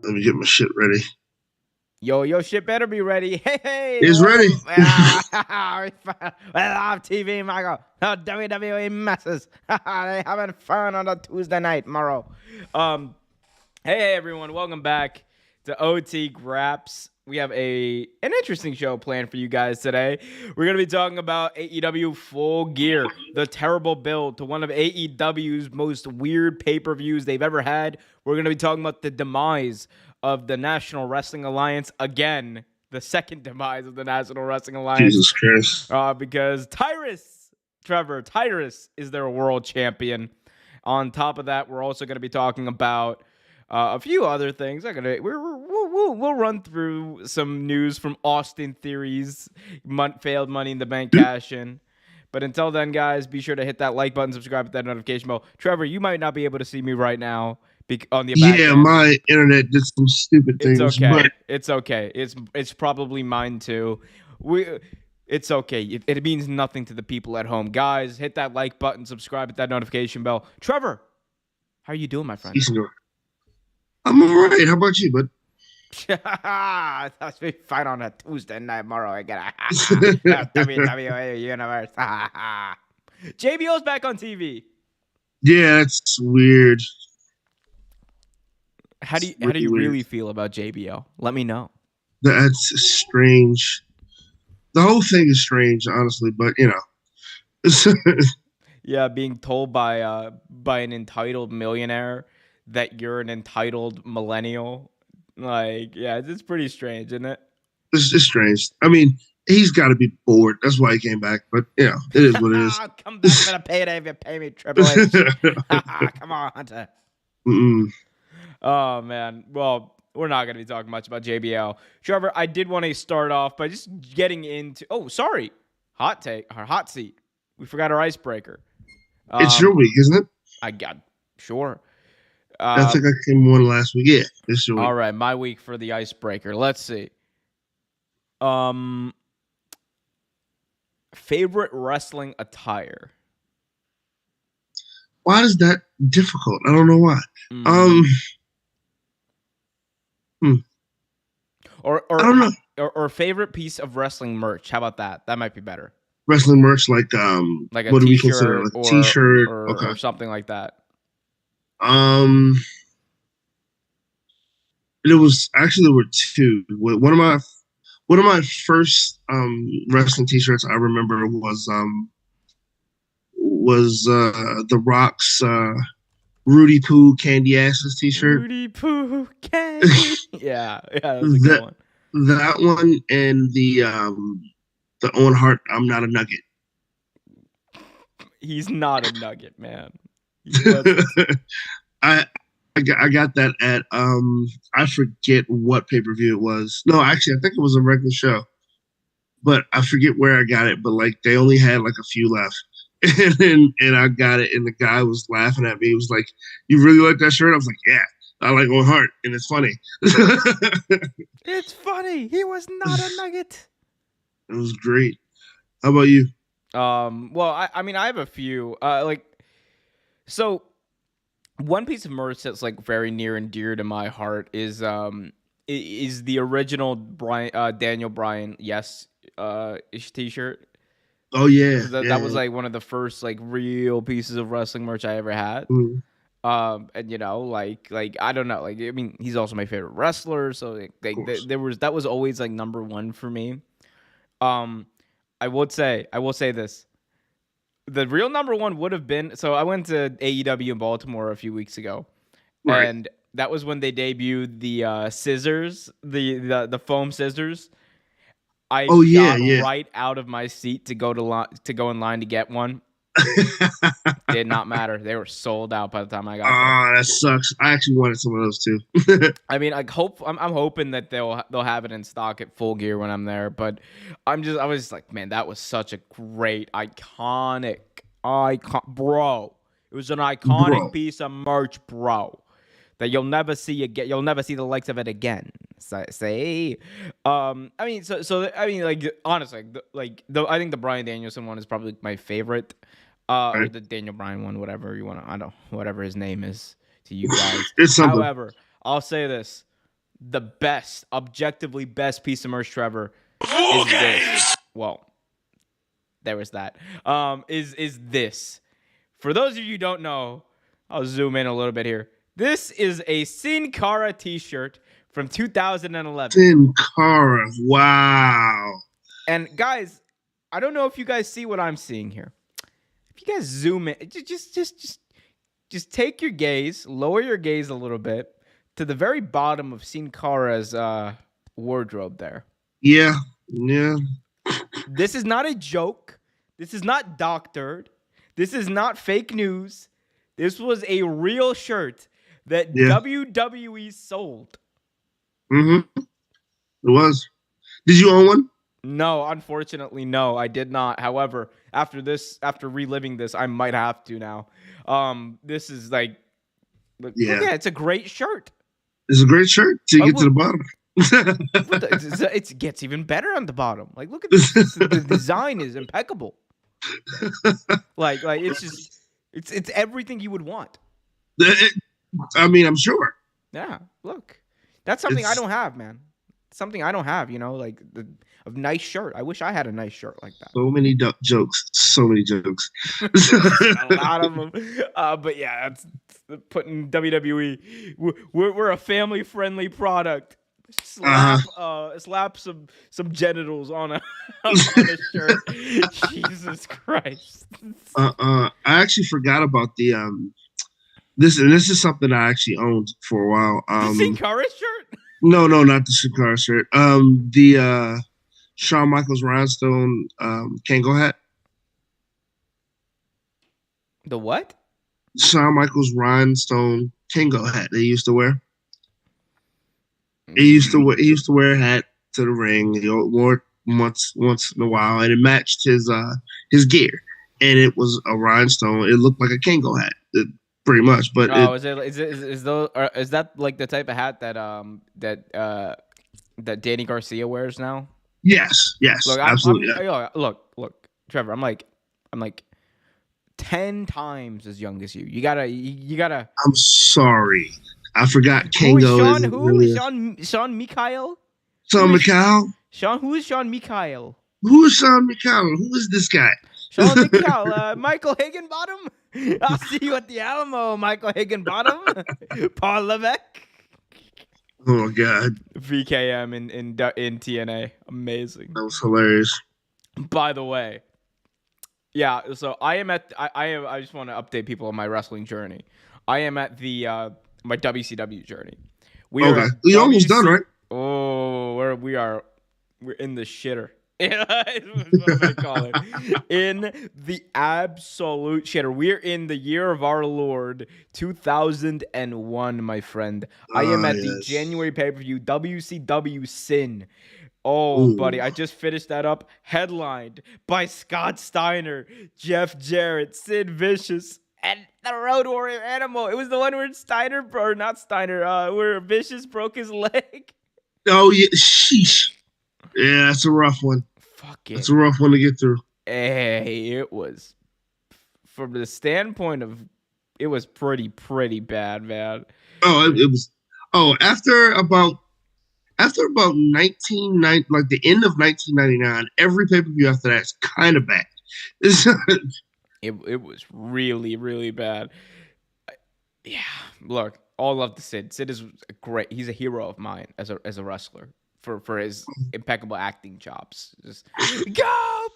Let me get my shit ready. Your shit better be ready. Hey, It's ready. we love TV, Michael. No WWE messes. They having fun on a Tuesday night, tomorrow. Hey everyone, welcome back to OT Graps. We have an interesting show planned for you guys today. We're going to be talking about AEW Full Gear, the terrible build to one of AEW's most weird pay-per-views they've ever had. We're going to be talking about the demise of the National Wrestling Alliance again, the second demise of the National Wrestling Alliance. Jesus Christ. Because Tyrus is their world champion. On top of that, we're also going to be talking about a few other things. We'll run through some news from Austin Theory's failed Money in the Bank cash-in. But until then, guys, be sure to hit that like button, subscribe, hit that notification bell. Trevor, you might not be able to see me right now on the back end. My internet did some stupid things. It's okay. But It's okay. It's probably mine too. It's okay. It means nothing to the people at home. Guys, hit that like button, subscribe, hit that notification bell. Trevor, how are you doing, my friend? I'm all right. How about you, bud? That's me fight on a Tuesday night tomorrow. I get a WWE Universe. JBL's back on TV. Yeah, it's weird. How do you really feel about JBL? Let me know. That's strange. The whole thing is strange, honestly, but you know. Yeah, being told by an entitled millionaire that you're an entitled millennial. Like, yeah, it's pretty strange, isn't it? It's just strange. I mean, he's got to be bored. That's why he came back. But, you know, it is what it is. I'll come back for the payday if you pay me, Triple H. Come on, Hunter. Oh, man. Well, we're not going to be talking much about JBL. Trevor, I did want to start off by just getting into... Oh, sorry. Hot seat. We forgot our icebreaker. It's your week, isn't it? Sure. I think I came one last week. Yeah, it's your week. All right, my week for the icebreaker. Let's see. Favorite wrestling attire. Why is that difficult? I don't know why. Or I don't know. Or favorite piece of wrestling merch. How about that? That might be better. Wrestling merch, like a what do we t-shirt consider? Like a t-shirt, or something like that. There were two. One of my first wrestling t-shirts I remember was The Rock's Rudy Poo Candy Asses t-shirt. Rudy Poo Candy. yeah, that was a good one. That one and the Owen Hart I'm Not a Nugget. He's not a nugget, man. I got that at I forget what pay-per-view it was. No, actually I think it was a regular show. But I forget where I got it, but like they only had like a few left. And I got it and the guy was laughing at me. He was like, "You really like that shirt?" I was like, "Yeah, I like Owen Hart and it's funny." It's funny. He was not a nugget. It was great. How about you? Well, I mean I have a few. So one piece of merch that's like very near and dear to my heart is the original Daniel Bryan t-shirt. Oh yeah, that was like one of the first like real pieces of wrestling merch I ever had. Mm-hmm. And you know, like I don't know, like I mean, he's also my favorite wrestler, so that was always like number one for me. I will say this. The real number one would have been, so I went to AEW in Baltimore a few weeks ago, right. And that was when they debuted the scissors, the foam scissors. I got right out of my seat to go in line to get one. Did not matter. They were sold out by the time I got there. That sucks. I actually wanted some of those too. I mean, I'm hoping that they'll have it in stock at Full Gear when I'm there. But I was like, man, that was such a great, iconic, bro. It was an iconic piece of merch, bro, that you'll never see again. You'll never see the likes of it again. Say, I mean, like honestly, I think the Bryan Danielson one is probably my favorite. Or the Daniel Bryan one, whatever you want to, whatever his name is to you guys. It's something. However, I'll say this. the best, objectively best piece of merch, Trevor, is this. Well, there was that. Is this. For those of you who don't know, I'll zoom in a little bit here. This is a Sin Cara t-shirt from 2011. Sin Cara. Wow. And guys, I don't know if you guys see what I'm seeing here. If you guys zoom in, just take your gaze, lower your gaze a little bit to the very bottom of Sin Cara's wardrobe there. Yeah. This is not a joke. This is not doctored. This is not fake news. This was a real shirt that WWE sold. Mm-hmm. It was. Did you own one? No, unfortunately, no, I did not. However, after reliving this, I might have to now. This is like, look at it's a great shirt. It's a great shirt till you get to the bottom. It gets even better on the bottom. Like, look at this. The design is impeccable. Like it's just it's everything you would want. I mean, I'm sure. Yeah, look, that's something I don't have, man. Something I don't have, like a nice shirt. I wish I had a nice shirt like that. So many jokes. So many jokes. A lot of them. But yeah, that's putting WWE. We're a family-friendly product. Slap some genitals on a shirt. Jesus Christ. I actually forgot about the this is something I actually owned for a while. The Sin Cara shirt? No, not the Sin Cara shirt. The Shawn Michaels rhinestone Kango hat. The what? Shawn Michaels rhinestone Kango hat they used to wear. He used to wear a hat to the ring. He wore it once in a while, and it matched his gear. And it was a rhinestone. It looked like a Kango hat, pretty much. But is that like the type of hat that Danny Garcia wears now? Yes, look, absolutely. Look, Trevor. I'm like 10 times as young as you. You gotta. I'm sorry. I forgot Kango. Sean Mikhail? Sean Mikhail? Who is Sean Mikhail? Who is Sean Mikhail? Who is this guy? Sean Mikhail, Michael Higginbottom? I'll see you at the Alamo, Michael Higginbottom. Paul Levesque. Oh, my God. VKM in TNA. Amazing. That was hilarious. By the way, yeah, so I just want to update people on my wrestling journey. I am at the my WCW journey. You're almost done, right? Oh, we're in the shitter. That's what I call it. In the absolute shitter. We're in the year of our Lord 2001, my friend. I am at the January pay-per-view WCW Sin. Oh, ooh. Buddy, I just finished that up. Headlined by Scott Steiner, Jeff Jarrett, Sid Vicious, and the Road Warrior Animal. It was the one where where Vicious broke his leg. Oh, yeah. Sheesh. Yeah, that's a rough one. Fuck it. That's a rough one to get through. Hey, it was, from the standpoint of, it was pretty bad, man. Oh, it was. Oh, after about 1990, like the end of 1999, every pay-per-view after that is kind of bad. It was really bad. Yeah, look, all love to Sid. Sid is great. He's a hero of mine as a wrestler for his impeccable acting chops. Just go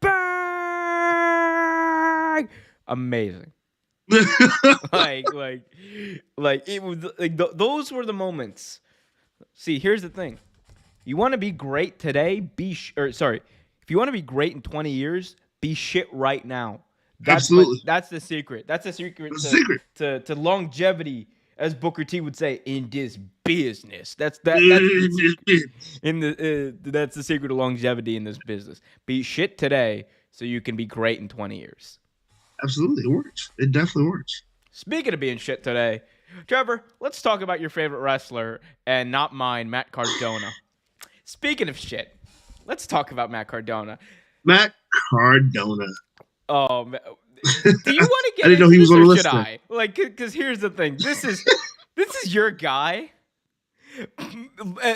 bang, amazing. like it was like those were the moments. See, here's the thing: you want to be great today, if you want to be great in 20 years, be shit right now. Absolutely. That's the secret. That's the secret. To longevity, as Booker T would say, in this business. That's the secret of longevity in this business. Be shit today so you can be great in 20 years. Absolutely, it works. It definitely works. Speaking of being shit today, Trevor, let's talk about your favorite wrestler and not mine, Matt Cardona. Speaking of shit, let's talk about Matt Cardona. Matt Cardona. Oh, do you want to get? I didn't know he was on the list. Because here's the thing. This is This is your guy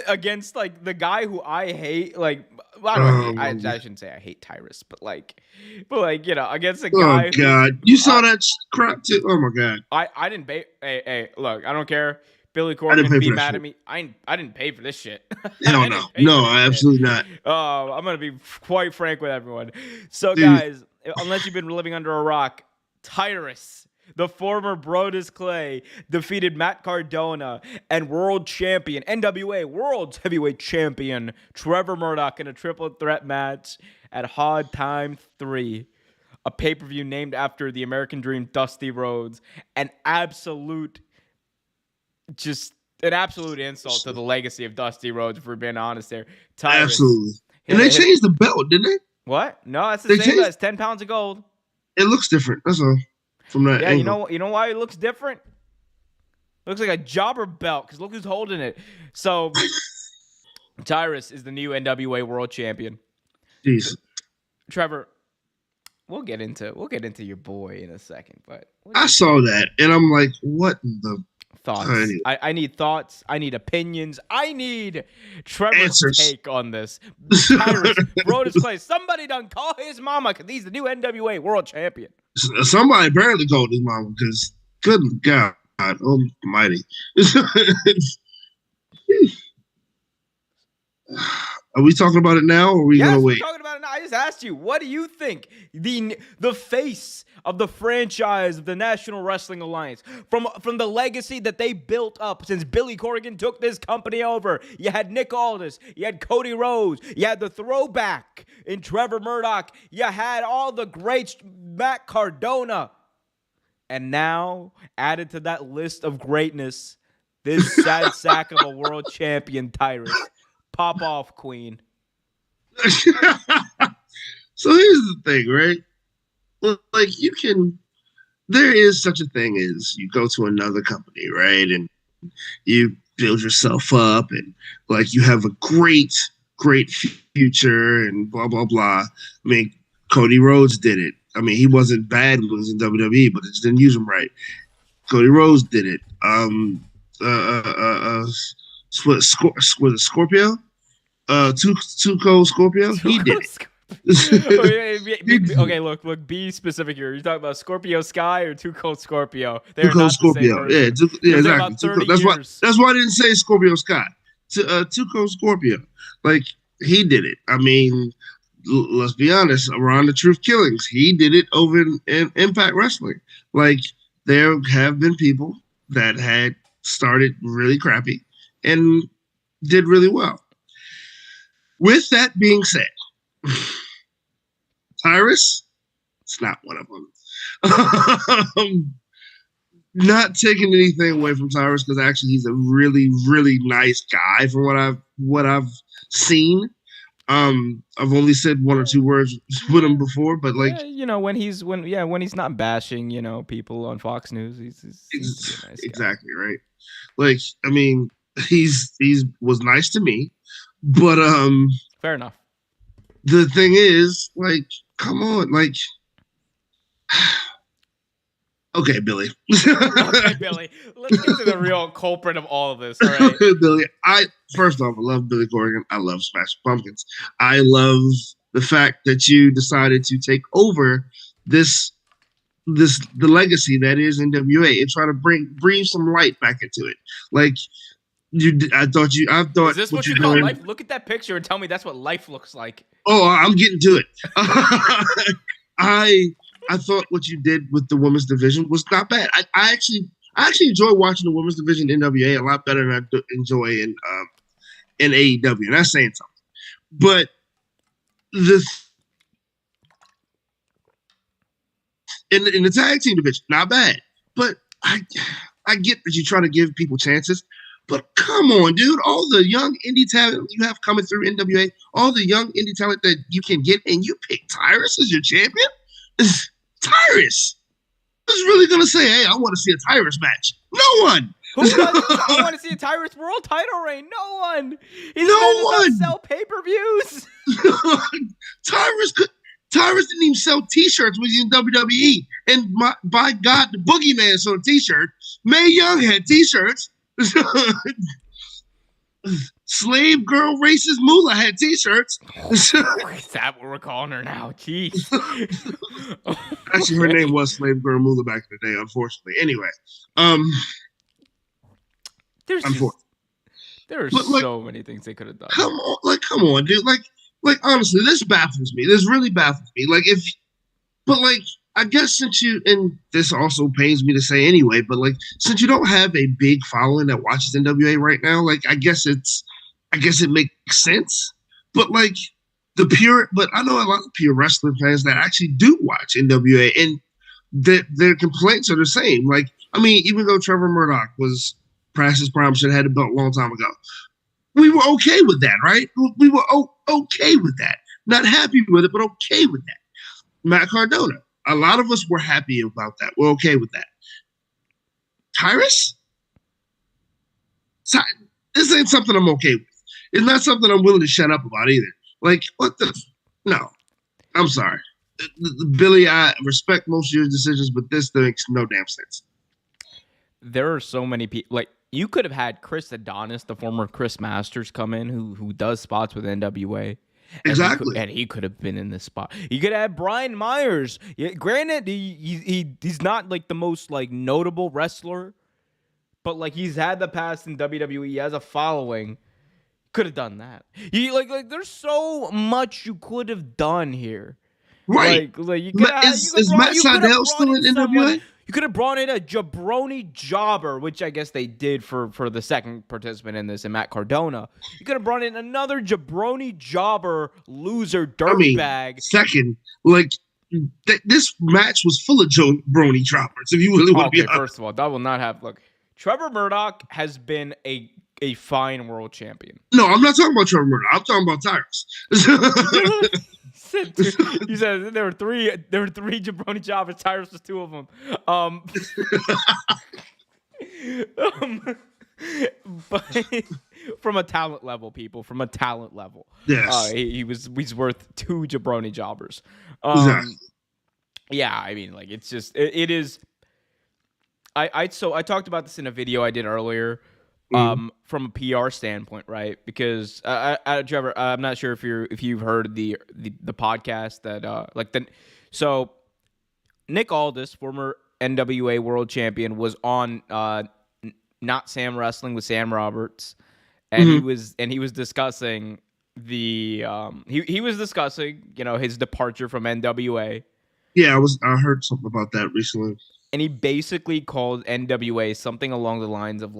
against like the guy who I hate. Like, I don't hate. I shouldn't say I hate Tyrus, but like you know, against a guy. Oh God, you saw that crap too. Oh my God. I didn't pay. Hey, look, I don't care. Billy I didn't Corgan pay be for that mad shit. at me. I didn't pay for this shit. Hell no, absolutely not. I'm gonna be quite frank with everyone. So, Dude. guys, unless you've been living under a rock, Tyrus, the former Brodus Clay, defeated Matt Cardona and world champion NWA World Heavyweight Champion Trevor Murdoch in a triple threat match at Hard Time 3. A pay-per-view named after the American Dream, Dusty Rhodes. An absolute insult to the legacy of Dusty Rhodes, if we're being honest there. Tyrus, absolutely. And they changed the belt, didn't they? What? No, that's the same as 10 pounds of gold. It looks different. That's all. From that angle. You know why it looks different? It looks like a jobber belt, because look who's holding it. So, Tyrus is the new NWA World Champion. Jeez. Trevor, we'll get into your boy in a second, but I saw that and I'm like, what the thoughts? I need thoughts. I need opinions. I need Trevor's answers. Take on this. Tyrus, Brodus Clay, somebody done call his mama because he's the new NWA World Champion. Somebody apparently called his mama because good God almighty. Are we talking about it now, or are we gonna wait? We're talking about it now. I just asked you, what do you think the face of the franchise of the National Wrestling Alliance from the legacy that they built up since Billy Corgan took this company over? You had Nick Aldis, you had Cody Rhodes, you had the throwback in Trevor Murdoch, you had all the greats, Matt Cardona, and now added to that list of greatness, this sad sack of a world champion, Tyrus. Pop off, Queen. So here's the thing, right? Well, like there is such a thing as you go to another company, right? And you build yourself up and like you have a great future and blah, blah, blah. I mean, Cody Rhodes did it. I mean, he wasn't bad when he was in WWE, but it just didn't use him right. Cody Rhodes did it. Was it Scorpio? Tuco Scorpio? He did it. Okay, look, be specific here. You're talking about Scorpio Sky or Tuco Scorpio? They're Tuco not Scorpio. The same Yeah, exactly. That's why I didn't say Scorpio Sky. Tuco Scorpio. Like, he did it. I mean, let's be honest, around the Truth Killings, he did it over in Impact Wrestling. Like, there have been people that had started really crappy and did really well. With that being said, Tyrus, it's not one of them. Not taking anything away from Tyrus because actually he's a really, really nice guy from what I've seen. I've only said one or two words with him before, but like when he's not bashing people on Fox News, he's a nice guy. Exactly right. Like, I mean, he's was nice to me, but fair enough. The thing is, like, come on, like, okay, Billy. Okay, Billy. Let's get to the real culprit of all of this. All right, Billy. First off, I love Billy Corgan. I love Smashing Pumpkins. I love the fact that you decided to take over the legacy that is NWA and try to breathe some light back into it. Like, I thought. Is this what you call life? Look at that picture and tell me that's what life looks like. Oh, I'm getting to it. I thought what you did with the women's division was not bad. I actually enjoy watching the women's division in NWA a lot better than I enjoy in AEW. And that's saying something. But in the tag team division, not bad. But I get that you're trying to give people chances. But come on, dude. All the young indie talent you have coming through NWA, all the young indie talent that you can get, and you pick Tyrus as your champion? Tyrus. Who's really going to say, hey, I want to see a Tyrus match? No one. Who does? I want to see a Tyrus world title reign. No one. He's sell pay-per-views. Tyrus didn't even sell T-shirts when he was in WWE. And by God, the Boogeyman sold a T-shirt. Mae Young had T-shirts. Slave girl racist Moolah had T-shirts. Is that what we're calling her now? Jeez. Actually, her name was Slave Girl Moolah back in the day, unfortunately. Anyway, there are so many things they could have done. Come on, dude. Like honestly, this baffles me. This really baffles me. I guess since you, and this also pains me to say anyway, but like since you don't have a big following that watches NWA right now, like I guess it makes sense. But like but I know a lot of pure wrestling fans that actually do watch NWA, and their complaints are the same. Like, I mean, even though Trevor Murdoch was past his prime, should have had a belt a long time ago, we were okay with that, right? We were okay with that. Not happy with it, but okay with that. Matt Cardona. A lot of us were happy about that. We're okay with that. Tyrus? This ain't something I'm okay with. It's not something I'm willing to shut up about either. Like, what the? No. I'm sorry. Billy, I respect most of your decisions, but this makes no damn sense. There are so many people. Like, you could have had Chris Adonis, the former Chris Masters, come in who does spots with NWA. Exactly. And he could have been in this spot. You could have Brian Myers. Yeah, granted, he's not like the most like notable wrestler, but like he's had the past in WWE. He has a following. Could have done that. Like there's so much you could have done here. Right. Like you could is Matt Sydal still in NWA? You could have brought in a jabroni jobber, which I guess they did for the second participant in this, and Matt Cardona. You could have brought in another jabroni jobber, loser, dirtbag. Second, like, this match was full of jabroni jobbers, if you really want to be honest. First of all, that will not have... Look, Trevor Murdoch has been a fine world champion. No, I'm not talking about Trevor Murdoch. I'm talking about Tyrus. You said there were three jabroni jobbers. Tyrus was two of them. But from a talent level, yes, he's worth two jabroni jobbers. Exactly. Yeah, I mean, like it's just it is. I talked about this in a video I did earlier. From a PR standpoint, right? Because Trevor, I'm not sure if you've heard the podcast that so Nick Aldis, former NWA World Champion, was on Not Sam Wrestling with Sam Roberts, and he was discussing he was discussing his departure from NWA. Yeah, I heard something about that recently. And he basically called NWA something along the lines of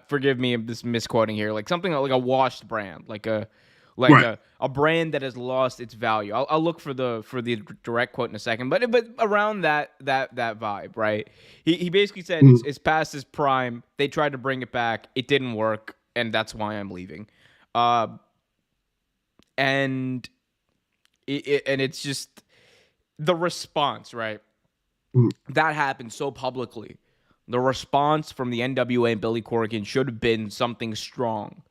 forgive me if this misquoting here, like something like a washed brand, like a brand that has lost its value. I'll look for the direct quote in a second, but around that vibe, right? He basically said it's past its prime. They tried to bring it back, it didn't work, and that's why I'm leaving. And it's just the response, right? That happened so publicly. The response from the NWA and Billy Corgan should have been something strong.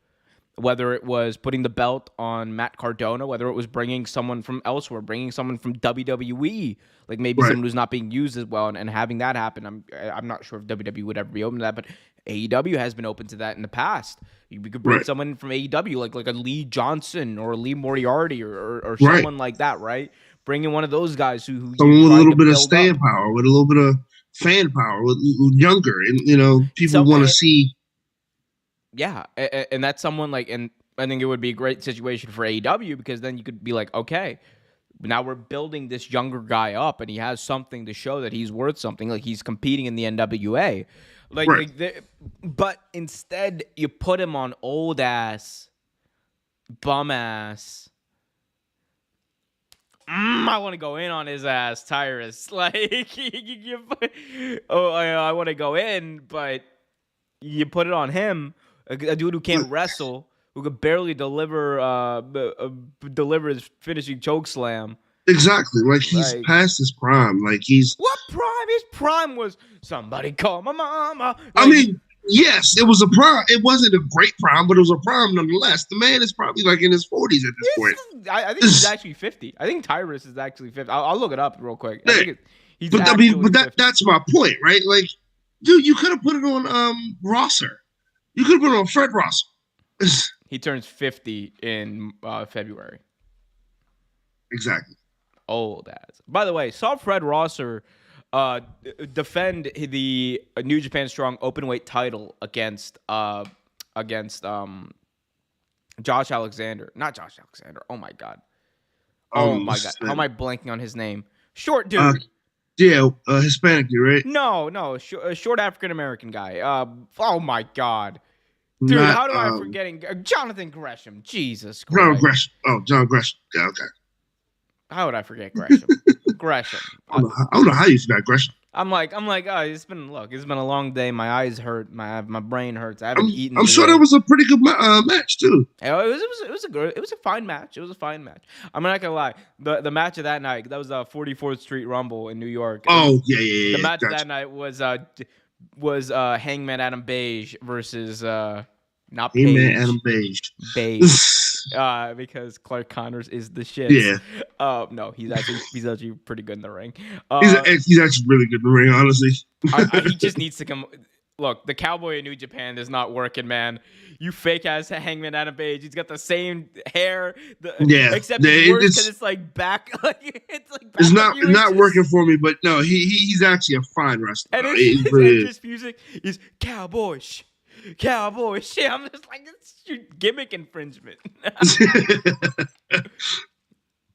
Whether it was putting the belt on Matt Cardona, whether it was bringing someone from elsewhere, bringing someone from WWE, like maybe someone who's not being used as well, and having that happen. I'm not sure if WWE would ever be open to that, but AEW has been open to that in the past. We could bring someone from AEW, like a Lee Johnson or a Lee Moriarty or someone like that, right? Bringing one of those guys who someone with a little bit of staying power, with a little bit of fan power, with younger, and people want to see. Yeah, and that's someone and I think it would be a great situation for AEW, because then you could be like, okay, now we're building this younger guy up, and he has something to show that he's worth something. Like, he's competing in the NWA, but instead you put him on old ass, bum ass. I want to go in on his ass, Tyrus. Like, I want to go in, but you put it on him, a dude who can't wrestle, who could barely deliver his finishing choke slam. Exactly. Like, he's past his prime. Like, he's... What prime? His prime was, somebody call my mama. I mean, yes, it was a prime. It wasn't a great prime, but it was a prime nonetheless. The man is probably like in his 40s at this point. I think he's actually 50. I think Tyrus is actually 50. I'll look it up real quick. I think He's But I mean, actually but 50. that's my point, right? Like, dude, you could have put it on Rosser. You could have put it on Fred Rosser. He turns 50 in February. Exactly. Old ass. By the way, saw Fred Rosser defend the New Japan Strong openweight title against Josh Alexander. Not Josh Alexander. Oh my god. Oh my god. How am I blanking on his name? Short dude. Yeah, Hispanic dude, right? No, short African American guy. Oh my god. Dude, Not, how do I forgetting Jonathan Gresham? Jesus Christ. John Gresham. Oh, John Gresham. Yeah, okay. How would I forget Gresham? Gresham. I don't know how you forgot Gresham. I'm like, oh, it's been a long day. My eyes hurt. My brain hurts. I haven't eaten. I'm sure that was a pretty good match too. It was a fine match. I'm not gonna lie. The match of that night, that was a 44th Street Rumble in New York. Oh yeah. The match of that night was Hangman Adam Page versus not Page. Hangman Adam Page. Because Clark Connors is the shit. Yeah. No, he's actually pretty good in the ring. He's actually really good in the ring, honestly. He just needs to come. Look, the Cowboy in New Japan is not working, man. You fake ass Hangman Adam Page. He's got the same hair. Except it's worse because it's like back. It's not working for me, but no, he's actually a fine wrestler. And his music is Cowboy. Cowboy shit. I'm just like, it's your gimmick infringement.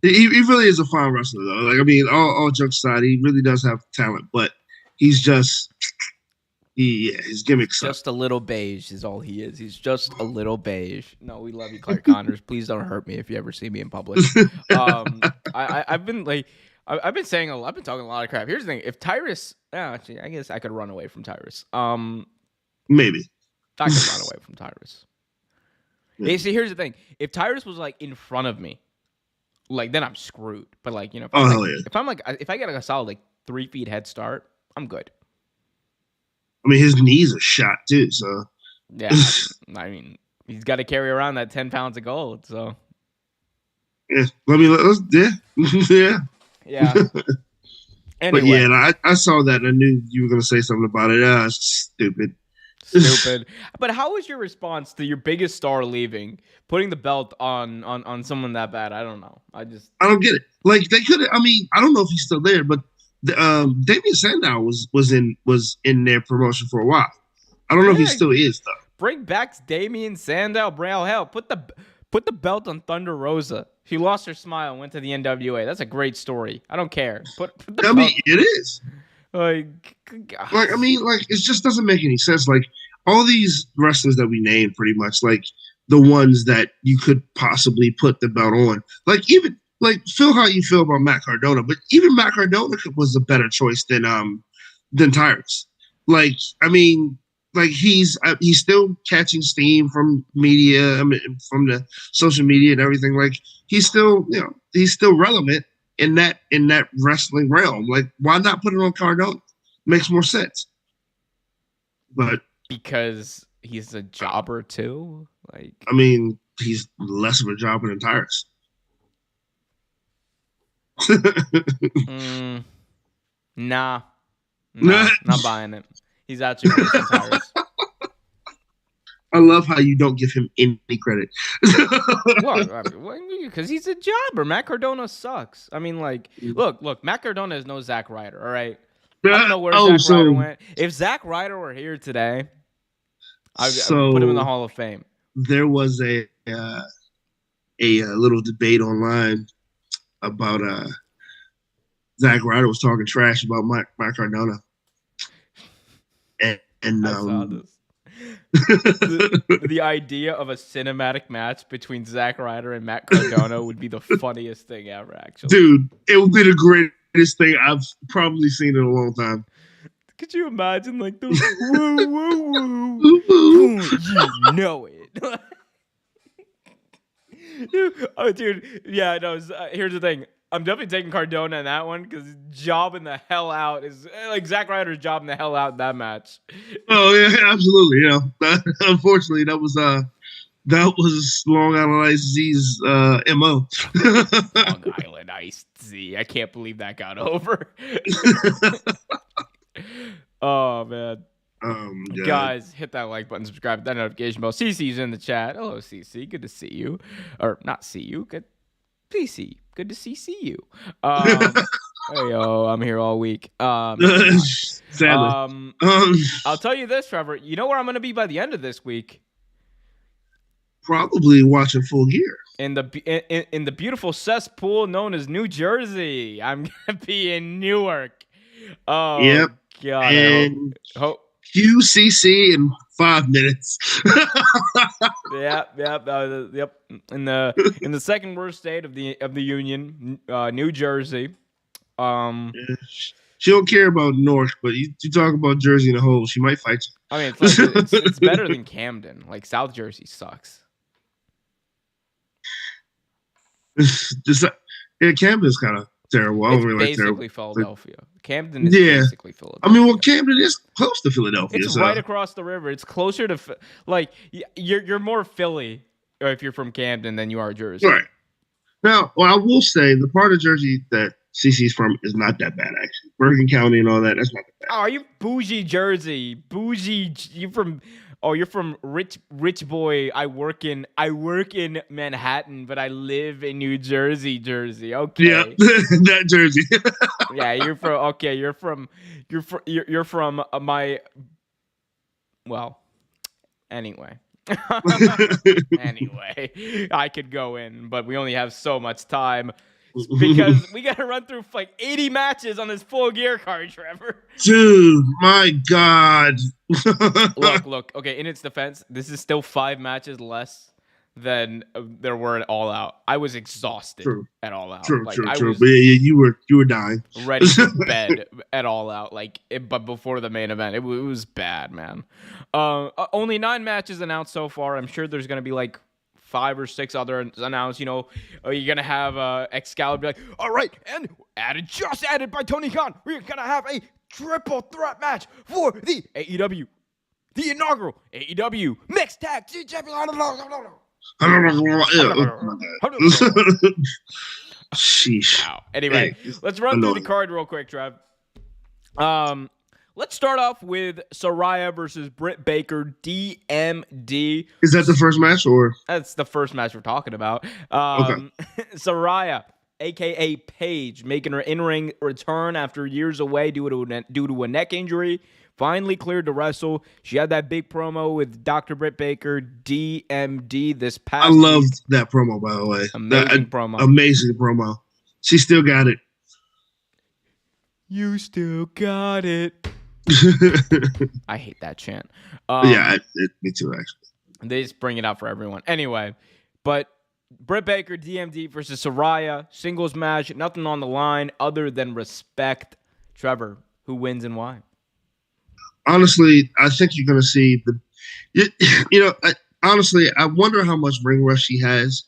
He really is a fine wrestler, though. Like, I mean, all jokes aside, he really does have talent, but he's just his gimmick sucks. Just a little beige is all he is. He's just a little beige. No, we love you, Clark Connors. Please don't hurt me if you ever see me in public. I've been talking a lot of crap. Here's the thing: if Tyrus, actually, I guess I could run away from Tyrus. Maybe. I could run away from Tyrus. Yeah. See, here's the thing: if Tyrus was like in front of me, like then I'm screwed. But like if I get like a solid like 3 feet head start, I'm good. I mean, his knees are shot too, so yeah. I mean, he's got to carry around that 10 pounds of gold. So yeah, yeah. Anyway. But yeah, and I saw that and I knew you were gonna say something about it. It's stupid. But how was your response to your biggest star leaving, putting the belt on someone that bad? I don't know. I don't get it. Like they could. I mean, I don't know if he's still there, but Damien Sandow was in their promotion for a while. I don't know if he still is though. Bring back Damien Sandow, bro. Hell, put the belt on Thunder Rosa. She lost her smile and went to the NWA. That's a great story. I don't care. Put the belt. Mean, it is. Like, I mean, like, it just doesn't make any sense. Like, all these wrestlers that we named, pretty much, like, the ones that you could possibly put the belt on. Like, even, like, feel how you feel about Matt Cardona, but even Matt Cardona was a better choice than Tyrus. Like, I mean, like, he's still catching steam from media, I mean, from the social media and everything. Like, he's still relevant in that wrestling realm. Like, why not put it on Cardona? Makes more sense. But because he's a jobber too. Like, I mean, he's less of a jobber than Tyrus. Nah, not buying it. He's actually worse than Tyrus. I love how you don't give him any credit. Because he's a jobber. Matt Cardona sucks. I mean, like, look, Matt Cardona is no Zack Ryder, all right? I don't know where Zack Ryder went. If Zack Ryder were here today, I'd put him in the Hall of Fame. There was a little debate online about Zack Ryder was talking trash about Matt Cardona. And I saw this. The idea of a cinematic match between Zack Ryder and Matt Cardona would be the funniest thing ever, actually. Dude, it would be the greatest thing I've probably seen in a long time. Could you imagine, like, the woo, woo, woo? You know it. Dude. Yeah, no, here's the thing. I'm definitely taking Cardona in that one because jobbing the hell out is like Zack Ryder's jobbing the hell out in that match. Oh yeah, absolutely. You know, unfortunately, that was That was Long Island Ice Z's MO. Long Island Ice Z. I can't believe that got over. Oh man. God. Guys, hit that like button, subscribe, that notification bell. CC's in the chat. Hello, CC. Good to see you. Or not see you. Good. CC. Good to see you. Hey yo, I'm here all week. Sadly. I'll tell you this, Trevor. You know where I'm gonna be by the end of this week? Probably watching Full Gear. In the beautiful cesspool known as New Jersey. I'm gonna be in Newark. Oh Yep. God. And hope. QCC in 5 minutes. Yep. In the second worst state of the union, New Jersey. She don't care about North, but you talk about Jersey in a whole, she might fight you. I mean, it's like it's better than Camden. Like South Jersey sucks. Camden's kind of terrible. I don't really like terrible. Basically Philadelphia. Camden is basically Philadelphia. I mean, well, Camden is close to Philadelphia. It's right across the river. It's closer to like you're more Philly if you're from Camden than you are Jersey. Right. Now, well, I will say the part of Jersey that CC's from is not that bad actually. Bergen County and all that. That's not that bad. Oh, you bougie Jersey, bougie. You're from rich boy. I work in Manhattan, but I live in New Jersey. Okay. Yeah, that Jersey. Yeah, you're from my. Well, anyway. Anyway, I could go in, but we only have so much time. Because we got to run through like 80 matches on this Full Gear card, Trevor. Dude, my God. Look. Okay, in its defense, this is still 5 matches less than there were at All Out. I was exhausted at All Out. True. But yeah, you were dying. Ready to bed at All Out. But before the main event, it was bad, man. Only 9 matches announced so far. I'm sure there's gonna be like 5 or 6 other announced. You know, you're gonna have Excalibur be like, all right, and just added by Tony Khan, we're gonna have a triple threat match for the AEW, the inaugural AEW mixed tag team champion. Sheesh. Wow. Anyway, let's run through the card real quick, Trev. Let's start off with Saraya versus Britt Baker, DMD. Is that the first match, or? That's the first match we're talking about. Okay. Saraya, a.k.a. Paige, making her in-ring return after years away due to a neck injury. Finally cleared to wrestle. She had that big promo with Dr. Britt Baker, DMD, this past I loved that promo, by the way. Amazing promo. Amazing promo. She still got it. You still got it. I hate that chant. Yeah, me too, actually. They just bring it out for everyone. Anyway, but Britt Baker, DMD versus Saraya, singles match, nothing on the line other than respect. Trevor, who wins and why? Honestly, I think you're going to see honestly, I wonder how much ring rust she has.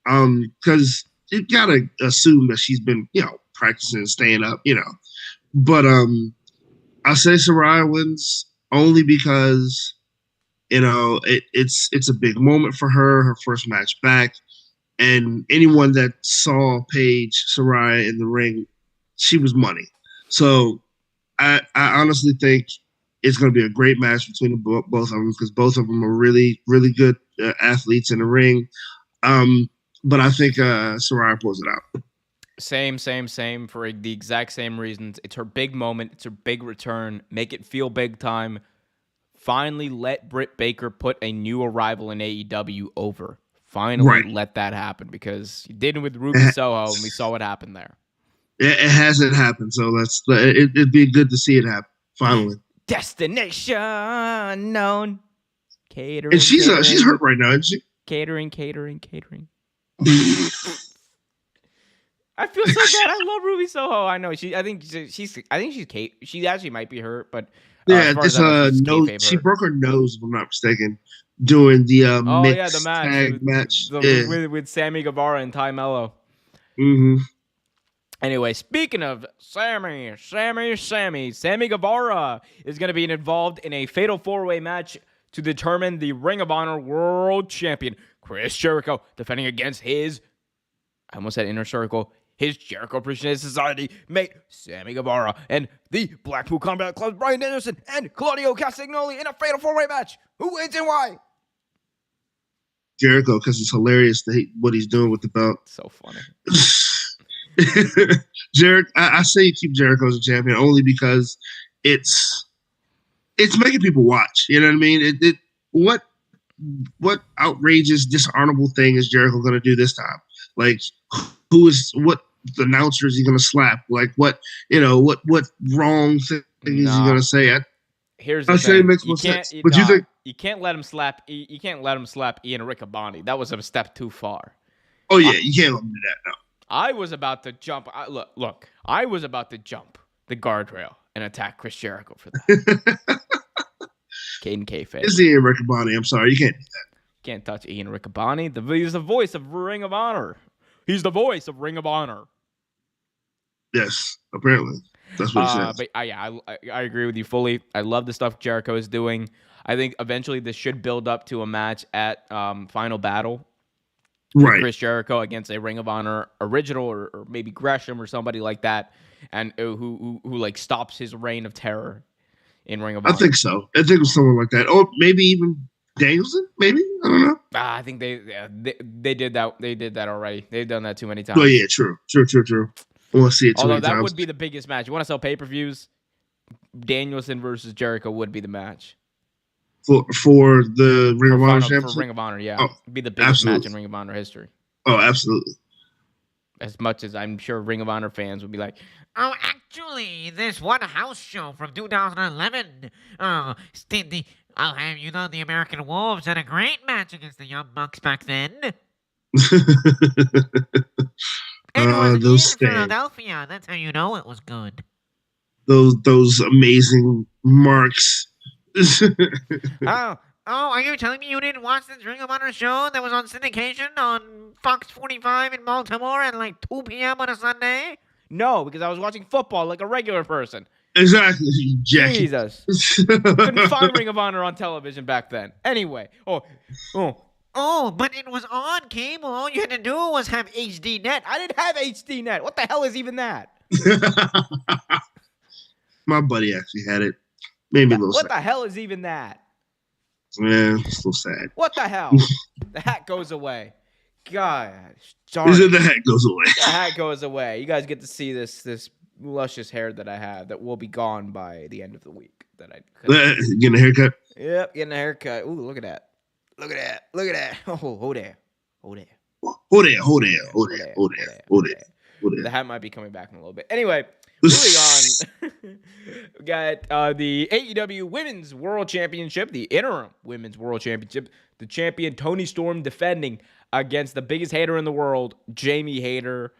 Because you got to assume that she's been, practicing and staying up, But I say Saraya wins only because, it's a big moment for her first match back. And anyone that saw Paige Saraya in the ring, she was money. So I honestly think it's going to be a great match between both of them because both of them are really, really good athletes in the ring. But I think Saraya pulls it out. Same for the exact same reasons. It's her big moment. It's her big return. Make it feel big time. Finally let Britt Baker put a new arrival in AEW over. Finally let that happen because you did it with Ruby Soho and we saw what happened there. It hasn't happened, so it'd be good to see it happen finally. Destination unknown. Catering. And she's hurt right now, isn't she? Catering. I feel so bad. I love Ruby Soho. I know she actually might be hurt, but yeah, this nose. She broke her nose, if I'm not mistaken, doing the mixed tag match with Sammy Guevara and Ty Mello. Mm-hmm. Anyway, speaking of Sammy Guevara is going to be involved in a fatal 4-way match to determine the Ring of Honor World Champion, Chris Jericho, defending against his, I almost said Inner Circle, his Jericho Appreciation Society mate, Sammy Guevara, and the Blackpool Combat Club, Bryan Danielson, and Claudio Castagnoli in a fatal 4-way match. Who wins and why? Jericho, because it's hilarious what he's doing with the belt. So funny. I say you keep Jericho as a champion only because it's making people watch. You know what I mean? What outrageous, dishonorable thing is Jericho going to do this time? Like, what announcer is he going to slap? Like, what wrong thing is he going to say? Here's the thing. It makes more sense. But you think you can't let him slap? You can't let him slap Ian Riccaboni. That was a step too far. Oh yeah, you can't let him do that. No. I was about to jump. Look. I was about to jump the guardrail and attack Chris Jericho for that. Caden Kayfabe. It's Ian Riccaboni. I'm sorry, you can't do that. Can't touch Ian Riccaboni. He's the voice of Ring of Honor. He's the voice of Ring of Honor. Yes, apparently. That's what he says. But I agree with you fully. I love the stuff Jericho is doing. I think eventually this should build up to a match at Final Battle. Right. Chris Jericho against a Ring of Honor original or maybe Gresham or somebody like that, and who like stops his reign of terror in Ring of Honor. I think so. I think it was someone like that. Or maybe even Danielson, maybe? I don't know. I think they did that. They did that already. They've done that too many times. Oh yeah, true. I want to see it too many times. Although that would be the biggest match. You want to sell pay-per-views? Danielson versus Jericho would be the match. For the Ring of Honor championship? For Ring of Honor, yeah. It'd be the biggest match in Ring of Honor history. Oh, absolutely. As much as I'm sure Ring of Honor fans would be like, oh, actually, this one house show from 2011. I'll have you know the American Wolves had a great match against the Young Bucks back then. It was in Philadelphia. That's how you know it was good. Those amazing marks. Oh, are you telling me you didn't watch this Ring of Honor show that was on syndication on Fox 45 in Baltimore at like 2 p.m. on a Sunday? No, because I was watching football like a regular person. Exactly, Jackie. Jesus. Couldn't find Ring of Honor on television back then. Anyway. Oh, but it was on cable. All you had to do was have HD net. I didn't have HD net. What the hell is even that? My buddy actually had it. Made me a little sad. What the hell is even that? Yeah, it's a little sad. What the hell? The hat goes away. God, sorry. Is it the hat goes away? The hat goes away. You guys get to see this luscious hair that I have that will be gone by the end of the week. Getting a haircut? Yep, getting a haircut. Ooh, look at that. Look at that. Oh, hold there. The hat might be coming back in a little bit. Anyway, moving on. We got the AEW Women's World Championship, the interim Women's World Championship. The champion, Toni Storm, defending against the biggest hater in the world, Jamie Hayter.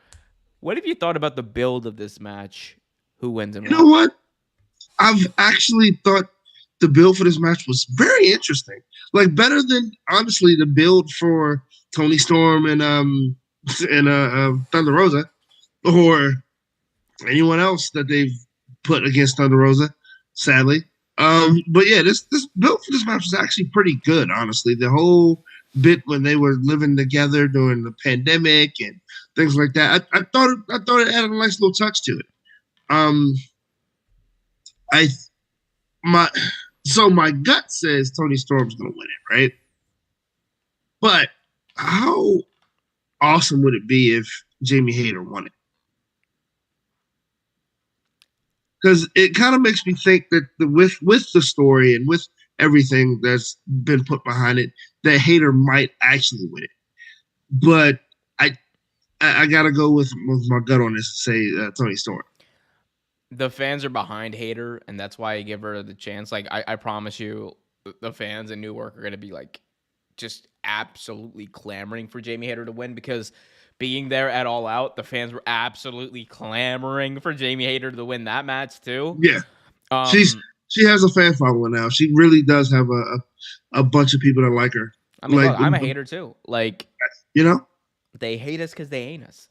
What have you thought about the build of this match? Who wins and You know what? I've actually thought the build for this match was very interesting. Like, better than, honestly, the build for Toni Storm and Thunder Rosa or anyone else that they've put against Thunder Rosa, sadly. But yeah, this build for this match was actually pretty good, honestly. The whole bit when they were living together during the pandemic and things like that, I thought it added a nice little touch to it. My gut says Toni Storm's gonna win it, right? But how awesome would it be if Jamie Hayter won it? Because it kind of makes me think that with the story and with everything that's been put behind it, that Hayter might actually win it. But I gotta go with my gut on this and say Toni Storm. The fans are behind Hayter, and that's why I give her the chance. Like, I promise you, the fans in Newark are going to be, like, just absolutely clamoring for Jamie Hayter to win, because being there at All Out, the fans were absolutely clamoring for Jamie Hayter to win that match, too. Yeah. She has a fan following now. She really does have a bunch of people that like her. I mean, look, I'm a hater, too. Like, you know? They hate us because they ain't us.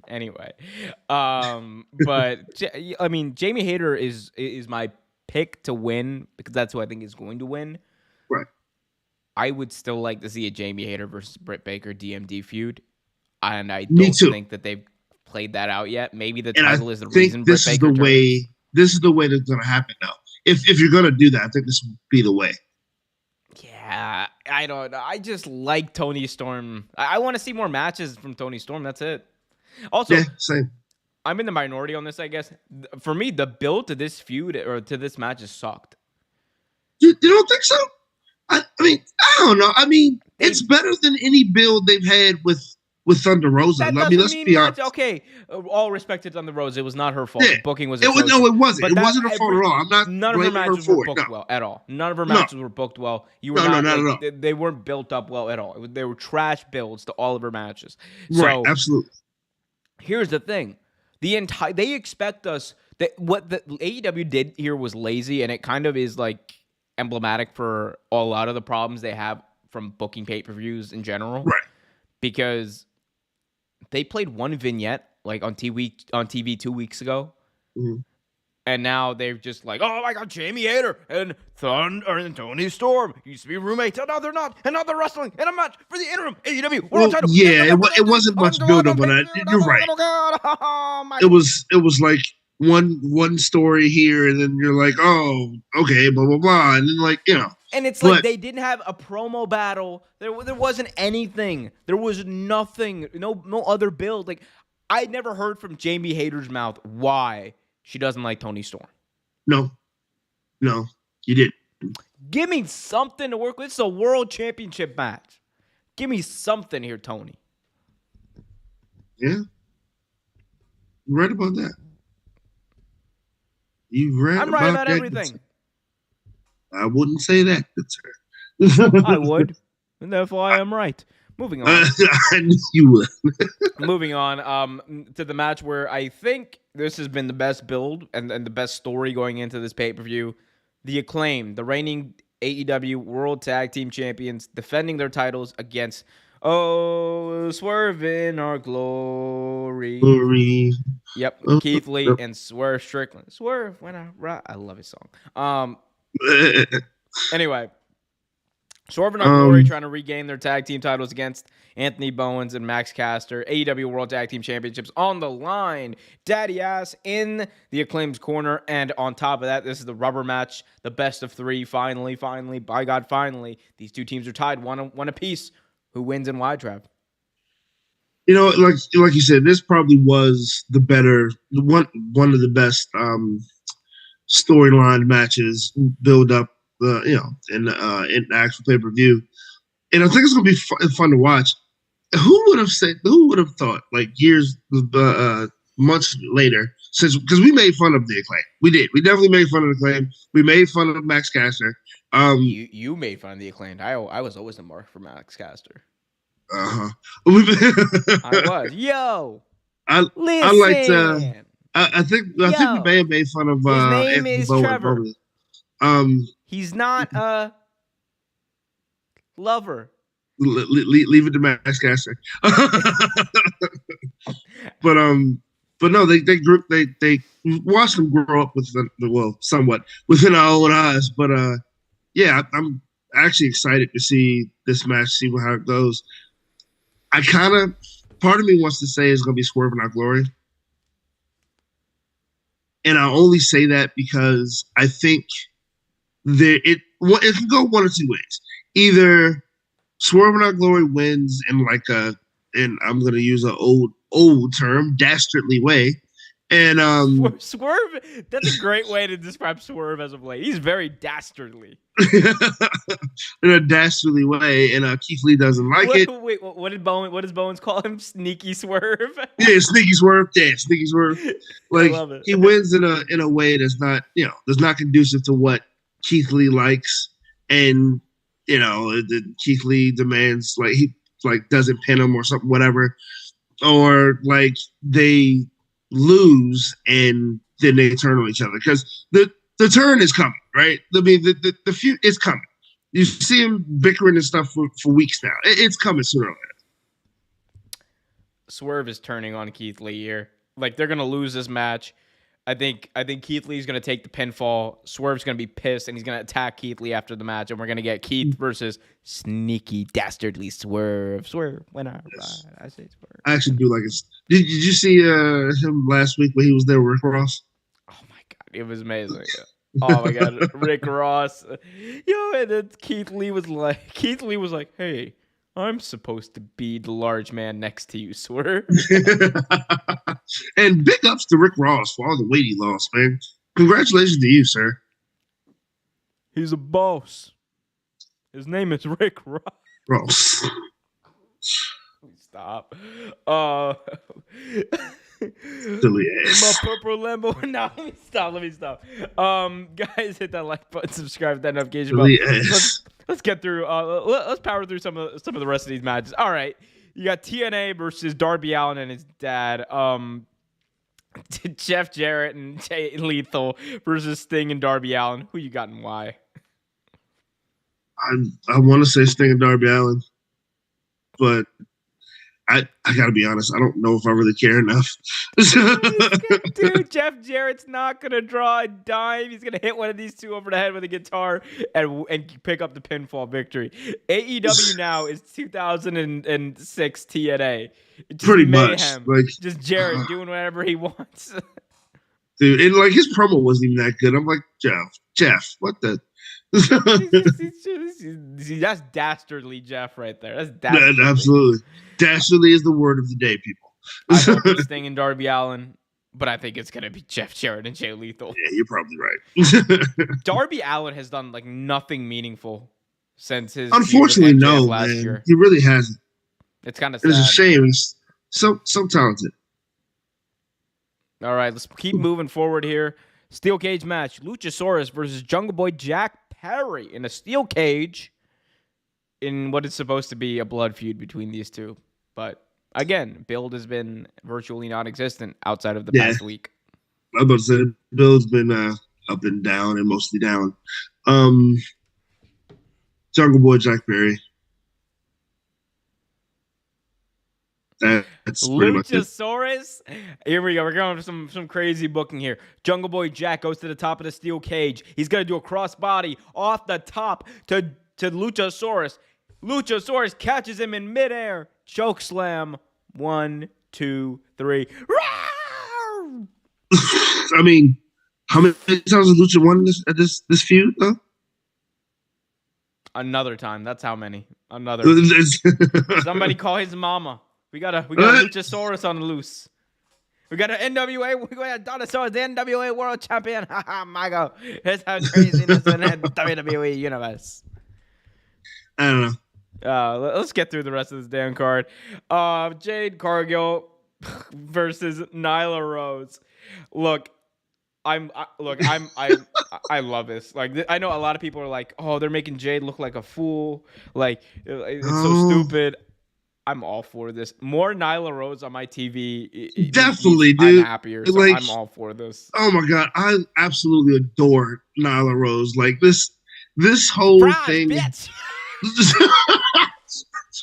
Anyway, but I mean, Jamie Hayter is my pick to win, because that's who I think is going to win, Right. I would still like to see a Jamie Hayter versus Britt Baker DMD feud. And I Me don't too. think that they've played that out yet. Maybe the And I title is the think reason Britt this is Baker the turns. way. This is the way that's going to happen now. If you're going to do that, I think this would be the way. Yeah, I don't know. I just like Toni Storm. I want to see more matches from Toni Storm. That's it. Also, Yeah, same. I'm in the minority on this, I guess. For me, the build to this feud or to this match has sucked. You don't think so? I mean, I don't know. I mean, it's better than any build they've had with Thunder Rosa. That I mean, let's be honest. Okay, all respect to Thunder Rosa. It was not her fault. Yeah. The booking was No, it wasn't. But it wasn't her fault at all. I'm not none of her blaming her matches were for it. booked No. well at all. None of her matches were booked well. You were No. They weren't built up well at all. They were trash builds to all of her matches. Right, So, absolutely. here's the thing. They expect us that what the AEW did here was lazy, and it kind of is like emblematic for a lot of the problems they have from booking pay-per-views in general. Right. Because they played one vignette like on TV 2 weeks ago. Mm-hmm. And now they're just like, oh my God, Jamie Hayter and Toni Storm used to be roommates. And now they're not. And now they're wrestling in a match for the interim AEW World Title. Yeah, it wasn't much build up on that. You're right. It was like one story here, and then you're like, oh, okay, blah blah blah, and then like And it's like they didn't have a promo battle. There wasn't anything. There was nothing. No other build. Like I never heard from Jamie Hayter's mouth why she doesn't like Toni Storm. No, you didn't. Give me something to work with. It's a world championship match. Give me something here, Tony. Yeah, you're right about that. I'm right about everything. I wouldn't say that, sir. I would, and therefore I am right. Moving on. I knew you would. Moving on to the match where I think this has been the best build and the best story going into this pay-per-view. The Acclaim, the reigning AEW World Tag Team Champions, defending their titles against Swerve in Our Glory. Yep, Keith Lee and Swerve Strickland. Swerve when I ride. I love his song. Anyway. Swerve in Our Glory trying to regain their tag team titles against Anthony Bowens and Max Caster. AEW World Tag Team Championships on the line. Daddy Ass in the Acclaim's corner. And on top of that, this is the rubber match. The best of three. Finally, by God, finally. These two teams are tied one apiece. Who wins in wide trap? Like you said, this probably was the better one of the best storyline matches build up. In the actual pay-per-view. And I think it's going to be fun to watch. Who would have thought, like years, months later, because we made fun of the Acclaim. We did. We definitely made fun of the Acclaim. We made fun of Max Caster. You made fun of the Acclaimed. I was always the mark for Max Caster. Uh-huh. I was. Yo! Listen! I liked, I think we may have made fun of his name Anthony is Bowen, Trevor. Probably. He's not a lover. Leave it to Max Caster. But no, they watched them grow up somewhat within our own eyes. But yeah, I'm actually excited to see this match, see how it goes. Part of me wants to say it's going to be Swerve in Our Glory. And I only say that because I think it can go one or two ways. Either Swerve in Our Glory wins in and I'm going to use an old term, dastardly way. And Swerve, that's a great way to describe Swerve as of late. He's very dastardly. In a dastardly way, and Keith Lee doesn't like it. Wait, what does Bowens call him? Sneaky Swerve? Yeah, Sneaky Swerve. Yeah, Sneaky Swerve. Like, I love it. He wins in a way that's not conducive to what Keith Lee likes, and Keith Lee demands he doesn't pin him or something, whatever, or like they lose and then they turn on each other because the turn is coming, right? I mean, the feud is coming. You see him bickering and stuff for weeks now. It's coming sooner or later. Swerve is turning on Keith Lee here. Like, they're gonna lose this match. I think Keith Lee's gonna take the pinfall. Swerve's gonna be pissed, and he's gonna attack Keith Lee after the match, and we're gonna get Keith versus sneaky dastardly Swerve. Swerve when I ride, I say Swerve. I actually do like it. Did you see him last week when he was there with Rick Ross? Oh my god, it was amazing. Oh my god, Rick Ross. Yo, and then Keith Lee was like, hey, I'm supposed to be the large man next to you, Swerve. And big ups to Rick Ross for all the weight he lost, man. Congratulations to you, sir. He's a boss. His name is Rick Ross. Ross. Stop. Silly ass. My purple Lambo. No, let me stop. Guys, hit that like button, subscribe, that notification bell. Let's get through. Let's power through some of the rest of these matches. All right, you got TNA versus Darby Allin and his dad. Jeff Jarrett and Jay Lethal versus Sting and Darby Allin. Who you got and why? I want to say Sting and Darby Allin, but I gotta be honest. I don't know if I really care enough. Dude, Jeff Jarrett's not gonna draw a dime. He's gonna hit one of these two over the head with a guitar and pick up the pinfall victory. AEW now is 2006 TNA. Just pretty mayhem. much, like just Jarrett doing whatever he wants. Dude, and like his promo wasn't even that good. I'm like, Jeff, what the? See, that's dastardly Jeff right there. That's dastardly. Absolutely. Dastardly is the word of the day, people. I hope it's Sting and Darby Allin, but I think it's going to be Jeff Jarrett and Jay Lethal. Yeah, you're probably right. Darby Allin has done like nothing meaningful since his unfortunately no last man. year. He really hasn't. It's kind of sad. It's a shame. He's so talented. All right, let's keep moving forward here. Steel cage match: Luchasaurus versus Jungle Boy Jack Perry in a steel cage in what is supposed to be a blood feud between these two. But again, build has been virtually non-existent outside of the past week. I was about to say the build's been up and down and mostly down. Jungle Boy Jack Perry. That's Luchasaurus. Here we go. We're going for some crazy booking here. Jungle Boy Jack goes to the top of the steel cage. He's gonna do a crossbody off the top to Luchasaurus. Luchasaurus catches him in midair. Choke slam. 1, 2, 3. I mean, how many times has Lucha won this feud though? Another time. That's how many. Another. Somebody call his mama. We got a Luchasaurus on the loose. We got an NWA. We got a Dinosaurus, the NWA World Champion. Haha, my God. Here's how craziness in the WWE universe. I don't know. Let's get through the rest of this damn card. Jade Cargill versus Nyla Rose. Look, I love this. Like, I know a lot of people are like, oh, they're making Jade look like a fool. Like, it's so stupid. I'm all for this. More Nyla Rose on my TV. Definitely, dude. I'm happier. So like, I'm all for this. Oh my God, I absolutely adore Nyla Rose. Like this whole thing. Bitch.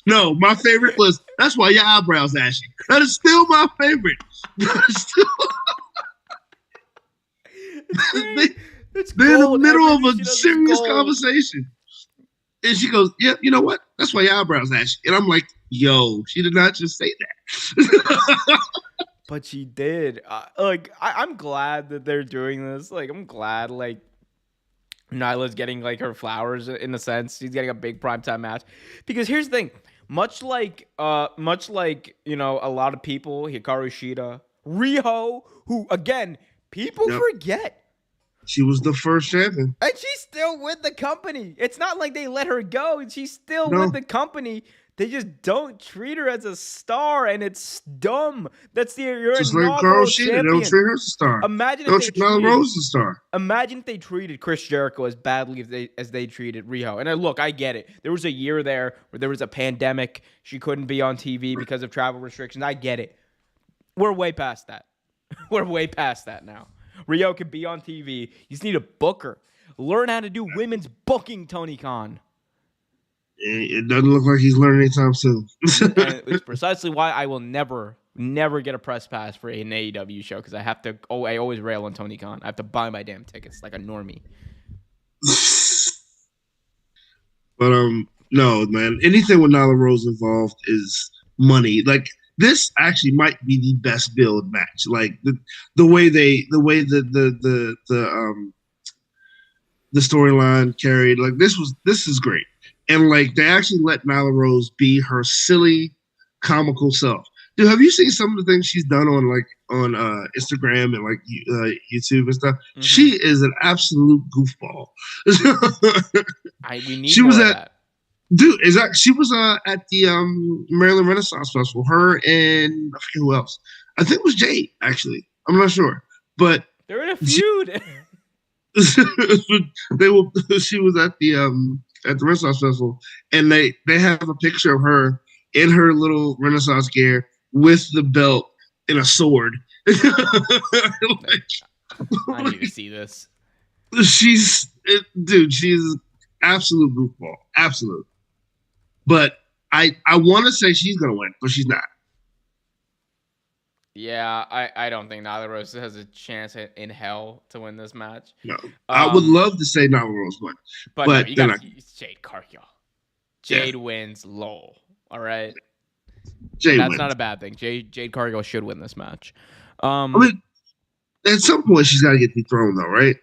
No, my favorite was that's why your eyebrows ashy. That is still my favorite. They're in the middle of a serious conversation. And she goes, yeah, you know what? That's why your eyebrows ashy. And I'm like, yo, she did not just say that. But she did. I'm glad that they're doing this. Like, I'm glad, like, Nyla's getting, like, her flowers in a sense. She's getting a big primetime match. Because here's the thing. Much like, you know, a lot of people, Hikaru Shida, Riho, who, again, people forget. She was the first champion. And she's still with the company. It's not like they let her go. She's still with the company. They just don't treat her as a star, and it's dumb. That's you're just like Carl Sheeta. They don't treat her as a star. Imagine if they treated Rose a star. Imagine if they treated Chris Jericho as badly as they treated Riho. And look, I get it. There was a year there where there was a pandemic. She couldn't be on TV because of travel restrictions. I get it. We're way past that. We're way past that now. Riho could be on TV. You just need a booker. Learn how to do women's booking, Tony Khan. It doesn't look like he's learning anytime soon. And it's precisely why I will never never get a press pass for an AEW show because I have to. Oh, I always rail on Tony Khan. I have to buy my damn tickets like a normie. But no, man. Anything with Nyla Rose involved is money. Like this actually might be the best build match. Like the way the storyline carried. Like this is great. And like they actually let Nyla Rose be her silly, comical self. Dude, have you seen some of the things she's done on Instagram and like YouTube and stuff? Mm-hmm. She is an absolute goofball. We need more of that. Dude, she was at the Maryland Renaissance Festival. Her and I forget who else. I think it was Jade, actually. I'm not sure. But they're in a feud. She was at the Renaissance Festival, and they have a picture of her in her little Renaissance gear with the belt and a sword. I need to see this. She's absolute goofball. Absolute. But I want to say she's going to win, but she's not. Yeah, I don't think Nyla Rose has a chance in hell to win this match. No. I would love to say Nyla Rose won. But no, you got Jade Cargill. Jade wins, lol. All right? That's wins. Not a bad thing. Jade Cargill should win this match. I mean, at some point, she's got to get dethroned, though, right?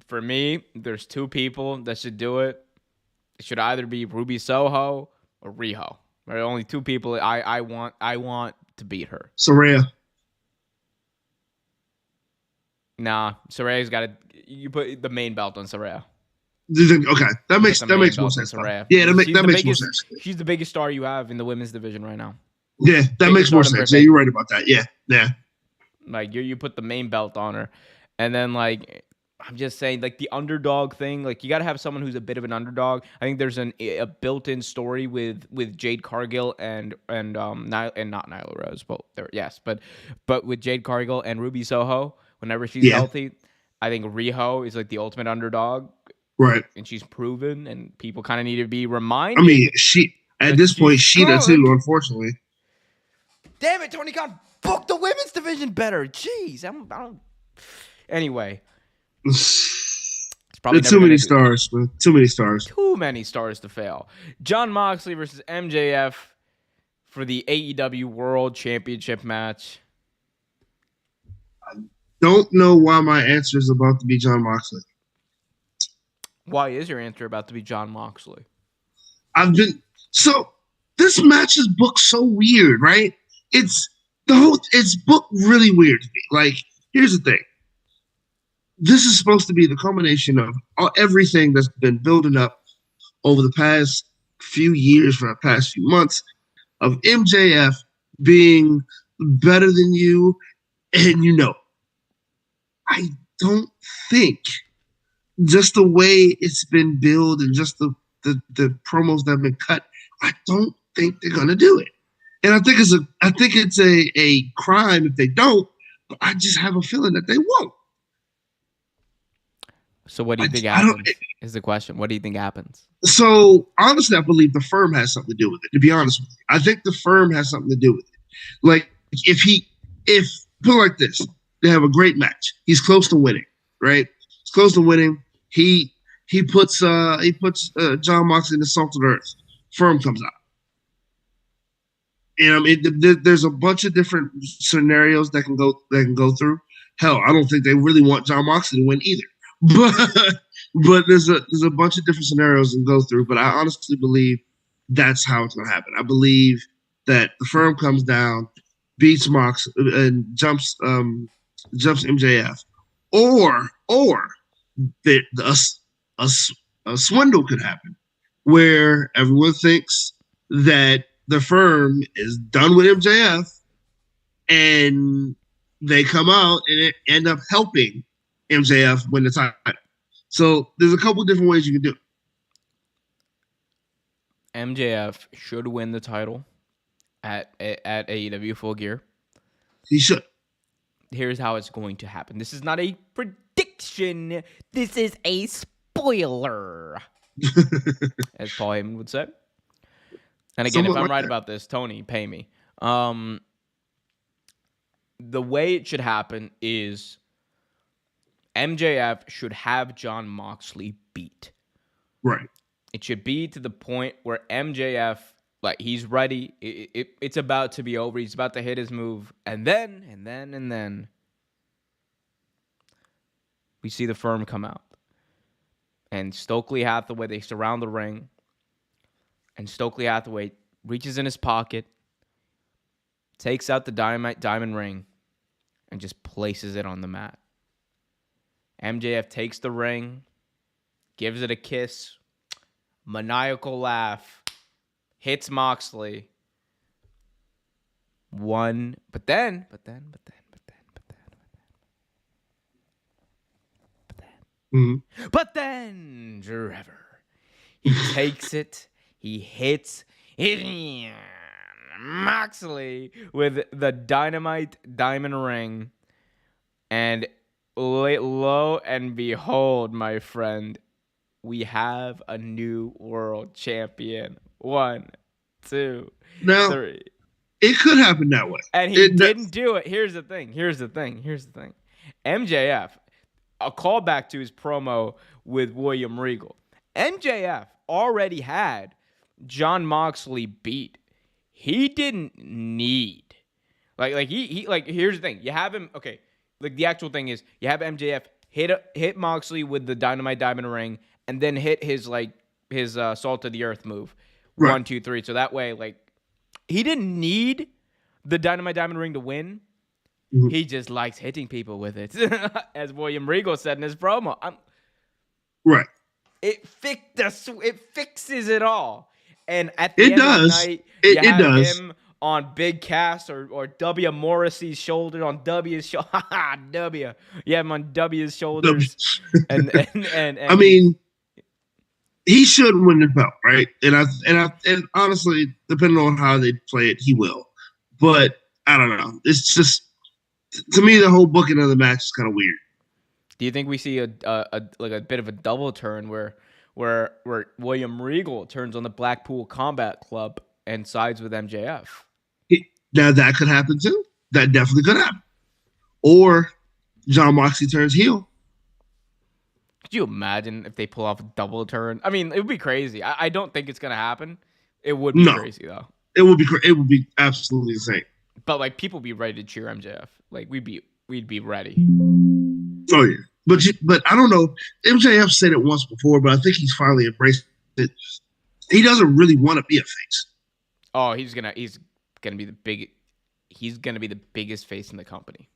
For me, there's two people that should do it. It should either be Ruby Soho or Riho. There are only two people I want to beat her. Saraya. Nah, Saraya's got to. You put the main belt on Saraya. Okay, that makes more sense. Yeah, that makes more sense. She's the biggest star you have in the women's division right now. Yeah, that makes more sense. Yeah, you're right about that. Yeah. Like you put the main belt on her, and then like. I'm just saying, like, the underdog thing, like, you got to have someone who's a bit of an underdog. I think there's a built-in story with Jade Cargill and not Nyla Rose, but with Jade Cargill and Ruby Soho, whenever she's healthy, I think Riho is, like, the ultimate underdog. Right. And she's proven, and people kind of need to be reminded. I mean, at this point, Sheeta, too, unfortunately. Damn it, Tony Khan, book the women's division better. Jeez, I don't... Anyway... It's probably too many stars, man. Too many stars. Too many stars to fail. Jon Moxley versus MJF for the AEW World Championship match. I don't know why my answer is about to be Jon Moxley. Why is your answer about to be Jon Moxley? This match is booked so weird, right? It's booked really weird to me. Like, here's the thing. This is supposed to be the culmination of everything that's been building up over the past few years, for the past few months, of MJF being better than you, and I don't think just the way it's been billed and just the promos that have been cut, I don't think they're gonna do it. And I think it's a crime if they don't, but I just have a feeling that they won't. So what do you think happens is the question. What do you think happens? So honestly, I believe the firm has something to do with it, to be honest with you. I think the firm has something to do with it. Like if put it like this, they have a great match. He's close to winning, right? He's close to winning. He puts Jon Moxley in the salted earth. Firm comes out. You know, there's a bunch of different scenarios that can go through. Hell, I don't think they really want Jon Moxley to win either. But there's a bunch of different scenarios to go through. But I honestly believe that's how it's gonna happen. I believe that the firm comes down, beats Mox, and jumps MJF, or that a swindle could happen where everyone thinks that the firm is done with MJF, and they come out and end up helping MJF win the title. So there's a couple different ways you can do it. MJF should win the title at AEW Full Gear. He should. Here's how it's going to happen. This is not a prediction. This is a spoiler, as Paul Heyman would say. And again, if I'm right about this, Tony, pay me. The way it should happen is MJF should have Jon Moxley beat. Right. It should be to the point where MJF, like, he's ready. It's about to be over. He's about to hit his move. And then we see the Firm come out. And Stokely Hathaway, they surround the ring. And Stokely Hathaway reaches in his pocket, takes out the diamond ring, and just places it on the mat. MJF takes the ring, gives it a kiss, maniacal laugh, hits Moxley. But then, Trevor, he takes it, he hits Moxley with the dynamite diamond ring, and lo and behold, my friend, we have a new world champion. 1, 2, 3. It could happen that way. And he didn't do it. Here's the thing. MJF, a callback to his promo with William Regal. MJF already had Jon Moxley beat. He didn't need. Here's the thing. You have him, okay. Like, the actual thing is, you have MJF hit Moxley with the dynamite diamond ring, and then hit his Salt of the Earth move. Right. 1, 2, 3. So that way, like, he didn't need the dynamite diamond ring to win. Mm-hmm. He just likes hitting people with it, as William Regal said in his promo. Right. It fixes it all. And at the end of the night, you have him on Big Cass or W. Morrissey's shoulder, on W's shoulder. W. You have him on W's shoulders. and I mean, he should win the belt, right? And honestly, depending on how they play it, he will. But I don't know. It's just, to me, the whole booking of the match is kind of weird. Do you think we see a bit of a double turn where William Regal turns on the Blackpool Combat Club and sides with MJF? Now that could happen too. That definitely could happen. Or Jon Moxley turns heel. Could you imagine if they pull off a double turn? I mean, it would be crazy. I don't think it's gonna happen. It would be crazy though. It would be absolutely insane. But like, people be ready to cheer MJF. Like, we'd be ready. Oh yeah. But I don't know. MJF said it once before, but I think he's finally embraced it. He doesn't really want to be a face. Oh, he's gonna be the biggest face in the company.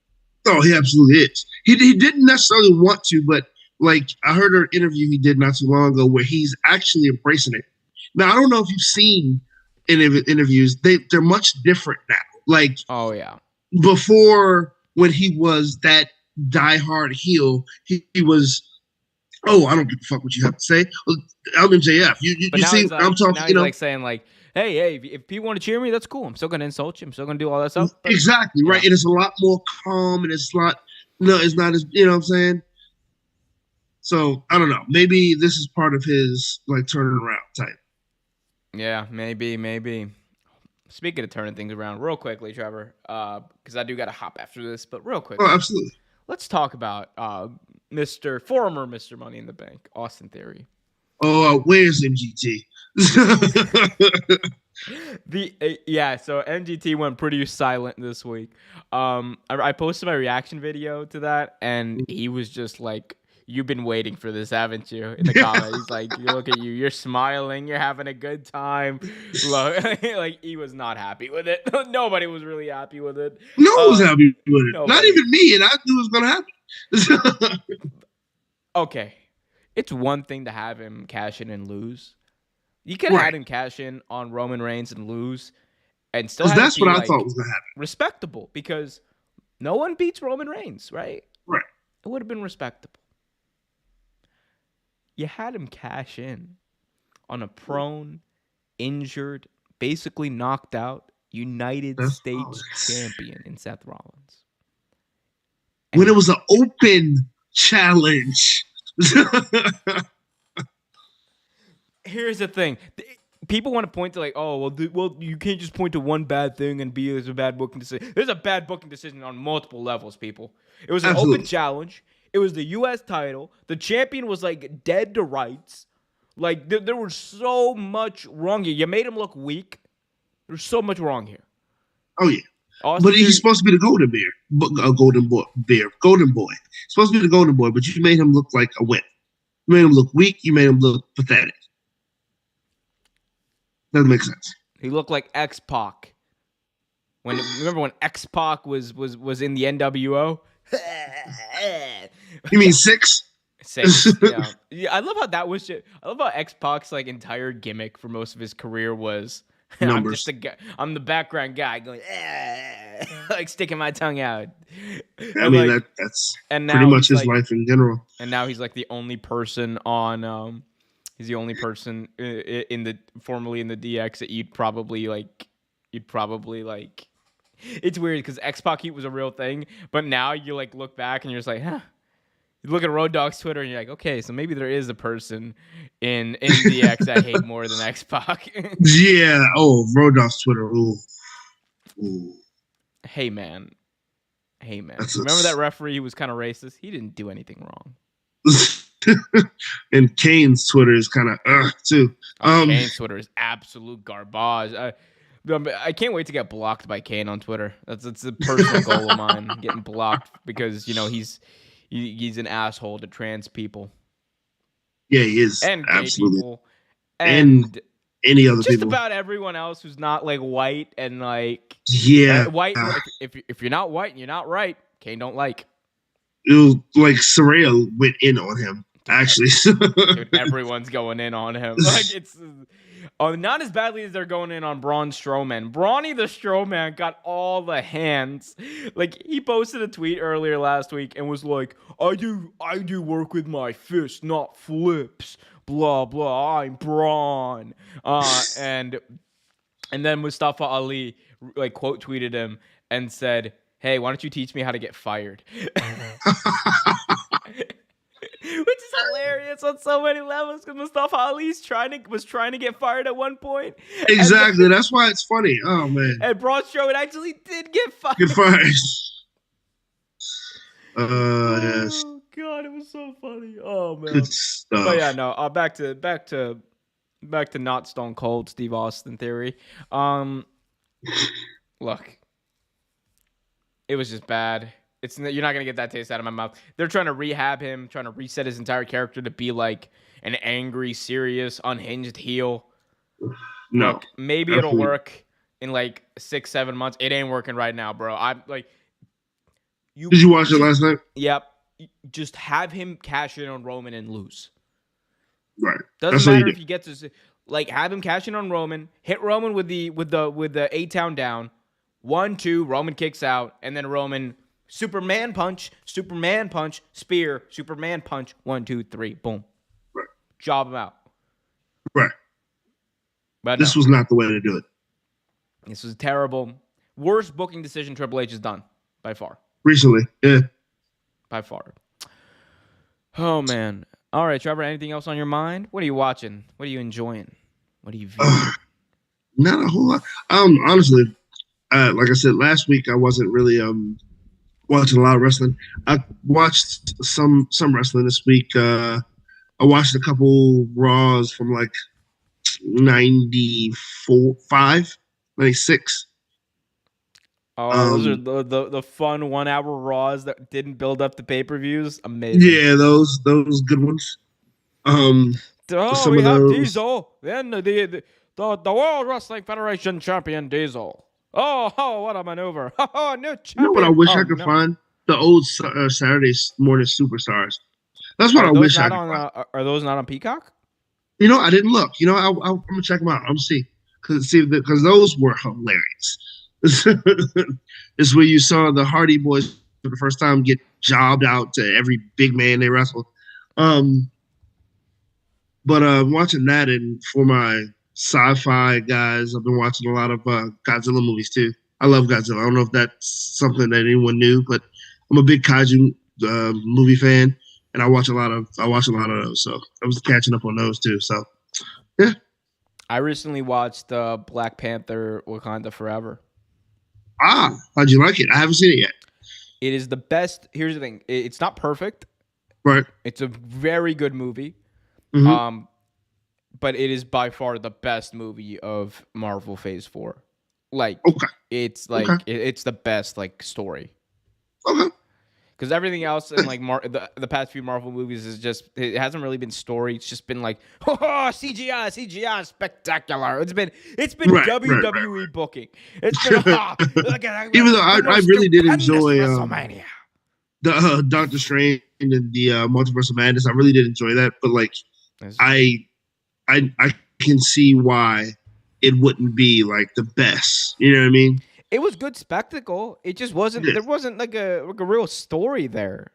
Oh, he absolutely is. He didn't necessarily want to, but like, I heard an interview he did not too long ago where he's actually embracing it. Now, I don't know if you've seen any of his interviews. They're much different now. Like, oh yeah, before, when he was that diehard heel, he was, oh, I don't give a fuck what you have to say. I'm MJF. You see, I'm talking. Now he's like saying like, hey, if people want to cheer me, that's cool. I'm still gonna insult you. I'm still gonna do all that stuff. But, exactly, right. And it's a lot more calm, and it's not as, you know what I'm saying. So I don't know. Maybe this is part of his like turning around type. Yeah, maybe. Speaking of turning things around, real quickly, Trevor, because I do got to hop after this, but real quick. Oh, absolutely. Let's talk about former Mr. Money in the Bank, Austin Theory. Oh, where's MGT? So MGT went pretty silent this week. I posted my reaction video to that, and he was just like, "You've been waiting for this, haven't you?" In the comments, he's like, "You look at you, you're smiling, you're having a good time." Like, he was not happy with it. Nobody was really happy with it. No one was happy with it. Nobody. Not even me, and I knew it was gonna happen. Okay, it's one thing to have him cash in and lose. You could have had him cash in on Roman Reigns and lose, and still. Because that's what I thought was gonna happen. Respectable, because no one beats Roman Reigns, right? Right. It would have been respectable. You had him cash in on a prone, injured, basically knocked out United States champion in Seth Rollins. When it was an open challenge. Here's the thing. people want to point to like, oh, well, you can't just point to one bad thing and be there's a bad booking decision. There's a bad booking decision on multiple levels, people. It was an Absolutely. open challenge. It was the U.S. title. The champion was like dead to rights. Like there was so much wrong here. You made him look weak. There's so much wrong here. Oh yeah. Austin But Theory- he's supposed to be the golden golden boy. He's supposed to be the golden boy, but you made him look like a wimp. You made him look weak. You made him look pathetic. Doesn't make sense. He looked like X-Pac. Remember when X-Pac was in the NWO? You mean 6? 6. Yeah. I love how that was. I love how X-Pac's like entire gimmick for most of his career was. I'm just a guy. I'm the background guy going, like sticking my tongue out. I mean, like, that's pretty much his life in general. And now he's like the only person on. He's the only person formerly in the DX that you'd probably like. It's weird because X-Pac Heat was a real thing, but now you like look back and you're just like, huh. You look at Road Dogg's Twitter and you're like, okay, so maybe there is a person in DX I hate more than X-Pac. Yeah. Oh, Road Dogg's Twitter. Ooh. Hey man. Remember that referee who was kind of racist? He didn't do anything wrong. And Kane's Twitter is kind of too. Kane's Twitter is absolute garbage. I can't wait to get blocked by Kane on Twitter. That's a personal goal of mine, getting blocked because he's an asshole to trans people. Yeah, he is. And gay absolutely. people. And any other just people. Just about everyone else who's not like white and like white. If you're not white and you're not right, Kane don't like. It was like Soraya went in on him. Actually, dude, everyone's going in on him. Like it's not as badly as they're going in on Braun Strowman. Brawny the Strowman got all the hands. Like he posted a tweet earlier last week and was like, "I do work with my fists, not flips." Blah blah. I'm Braun. And then Mustafa Ali like quote tweeted him and said, "Hey, why don't you teach me how to get fired?" Which is hilarious on so many levels because Mustafa Ali was trying to get fired at one point. Exactly. That's why it's funny. Oh man. And Braun Strowman actually did get fired. Yes. Oh god, it was so funny. Oh man. Good stuff. But yeah, no. Back to not Stone Cold Steve Austin theory. Look, it was just bad. You're not gonna get that taste out of my mouth. They're trying to rehab him, trying to reset his entire character to be like an angry, serious, unhinged heel. No, look, maybe it'll work in like 6-7 months. It ain't working right now, bro. I'm like, did you watch it last night? Yep. Just have him cash in on Roman and lose. Right. Doesn't matter if he gets his like have him cash in on Roman, hit Roman with the A-Town down, 1-2, Roman kicks out, and then Roman. Superman punch, spear, Superman punch, 1, 2, 3, boom. Right. Job him out. Right. But this was not the way to do it. This was terrible. Worst booking decision Triple H has done, by far. Recently, yeah. By far. Oh, man. All right, Trevor, anything else on your mind? What are you watching? What are you enjoying? What are you viewing? Not a whole lot. Honestly, like I said, last week I wasn't really watching a lot of wrestling. I watched some wrestling this week. I watched a couple Raws from like 94, 5, 96. Oh, those are the fun 1 hour Raws that didn't build up the pay-per-views. Amazing. Yeah, those good ones. We have Diesel. Then the World Wrestling Federation champion Diesel. Oh, what a maneuver. Oh, new champion. You know what I wish I could find? The old Saturday morning superstars. That's what I wish I could find. Are those not on Peacock? You know, I didn't look. You know, I'm going to check them out. I'm going to see. Because those were hilarious. It's where you saw the Hardy Boys for the first time get jobbed out to every big man they wrestled. But watching that, and for my sci-fi guys, I've been watching a lot of Godzilla movies too. I love Godzilla. I don't know if that's something that anyone knew, but I'm a big kaiju movie fan, and I watch a lot of those. So I was catching up on those too. So yeah, I recently watched Black Panther: Wakanda Forever. How'd you like it? I haven't seen it yet. It is the best. Here's the thing: it's not perfect. Right. It's a very good movie. Mm-hmm. But it is by far the best movie of Marvel Phase 4. Like, Okay. it's like it's the best like story. Okay. Because everything else in like the past few Marvel movies is just it hasn't really been story. It's just been like CGI spectacular. It's been WWE booking. It's been even though I really did enjoy WrestleMania. The Doctor Strange and the Multiverse of Madness. I really did enjoy that, but like I can see why it wouldn't be like the best. You know what I mean? It was good spectacle. It just wasn't. Yeah. There wasn't like a real story there.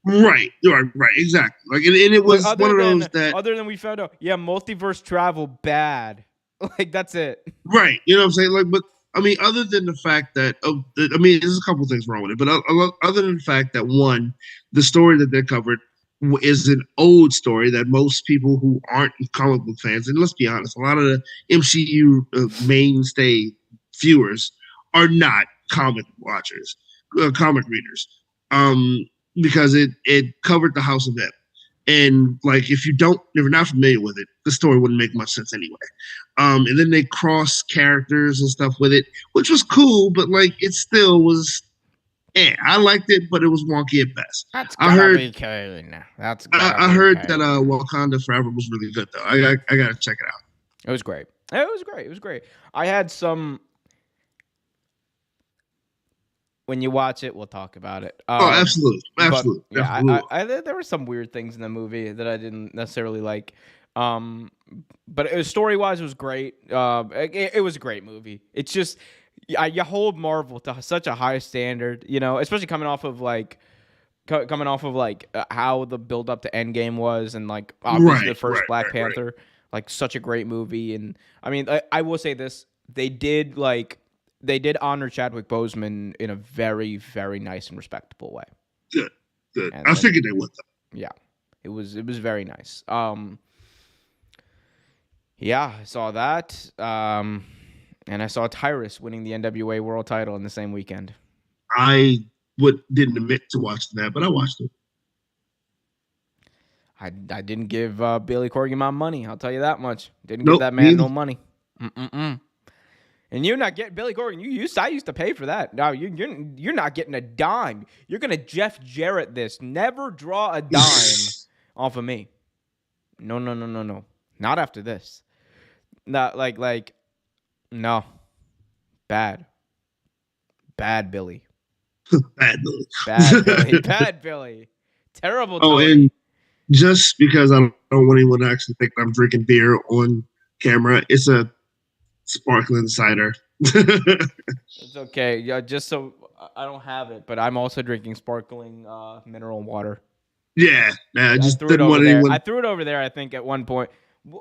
Right, exactly. Like, and it was one of those that. Other than we found out, multiverse travel bad. Like that's it. Right, you know what I'm saying? Like, but I mean, other than the fact that, there's a couple things wrong with it, but other than the fact that one, the story that they covered is an old story that most people who aren't comic book fans, and let's be honest, a lot of the MCU mainstay viewers are not comic watchers, comic readers, because it covered the House of M. And like, if you're not familiar with it, the story wouldn't make much sense anyway. And then they cross characters and stuff with it, which was cool, but like, it still was. I liked it, but it was wonky at best. I heard that Wakanda Forever was really good, though. I gotta check it out. It was great. It was great. I had some. When you watch it, we'll talk about it. Absolutely. There were some weird things in the movie that I didn't necessarily like. But story-wise, it was great. It was a great movie. It's just you hold Marvel to such a high standard, you know, especially coming off of how the build-up to Endgame was, and like obviously the first Black Panther, like such a great movie. And I mean, I will say this: they did honor Chadwick Boseman in a very, very nice and respectable way. Good. I figured they would, though. Yeah, it was very nice. Yeah, I saw that. And I saw Tyrus winning the NWA World Title in the same weekend. I didn't admit to watching that, but I watched it. I didn't give Billy Corgan my money. I'll tell you that much. Didn't give that man no money. And you're not getting Billy Corgan. I used to pay for that. No, you're not getting a dime. You're gonna Jeff Jarrett this. Never draw a dime off of me. No. Not after this. Not like no. Bad Billy. Bad Billy. Bad Billy. Terrible. Oh, Tony. and just because I don't want anyone to actually think I'm drinking beer on camera, it's a sparkling cider. It's okay. Yeah, just so I don't have it, but I'm also drinking sparkling mineral water. Yeah, I just didn't want anyone. I threw it over there. I think at one point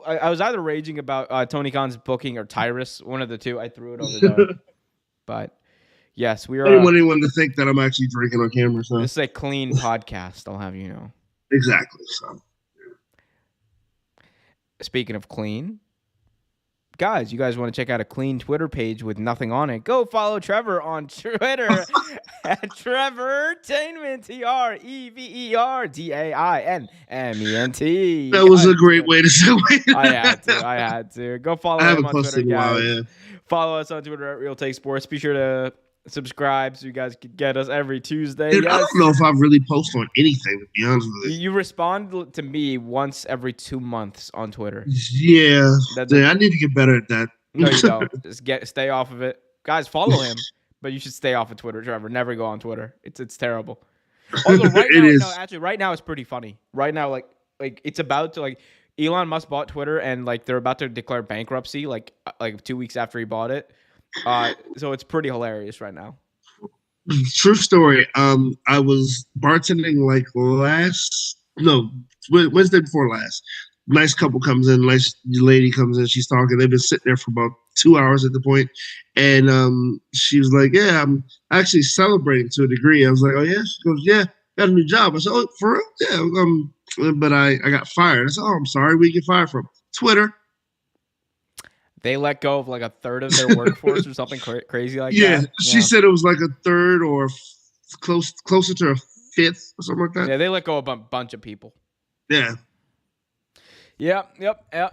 I was either raging about Tony Khan's booking or Tyrus, one of the two. I threw it over there. But yes, we are. I didn't want anyone to think that I'm actually drinking on camera. So this is a clean podcast. I'll have you know. Exactly. So, speaking of clean. Guys, you guys want to check out a clean Twitter page with nothing on it? Go follow Trevor on Twitter at Trevortainment, TREVERDAINMENT. That was a great way to say it. I had to. Go follow him on Twitter, guys. Follow us on Twitter at Real Take Sports. Be sure to subscribe so you guys can get us every Tuesday. Dude, I don't know if I really post on anything, to be honest with you. You respond to me once every 2 months on Twitter. Yeah. I need to get better at that. No, you don't. Just stay off of it. Guys, follow him, but you should stay off of Twitter, Trevor. Never go on Twitter. It's terrible. Although right now it's pretty funny. Right now, like it's about to Elon Musk bought Twitter and they're about to declare bankruptcy like 2 weeks after he bought it. So it's pretty hilarious right now. True story. I was bartending Wednesday before last. Nice couple comes in, nice lady comes in, she's talking. They've been sitting there for about 2 hours at the point. And she was like, yeah, I'm actually celebrating to a degree. I was like, oh yeah? She goes, yeah, got a new job. I said, oh, for real? Yeah. But I got fired. I said, oh, I'm sorry. Where you get fired from? Twitter. They let go of like a third of their workforce or something crazy like Yeah, that. she said it was like a third or closer to a fifth or something like that. Yeah, they let go of a bunch of people. Yeah. Yep.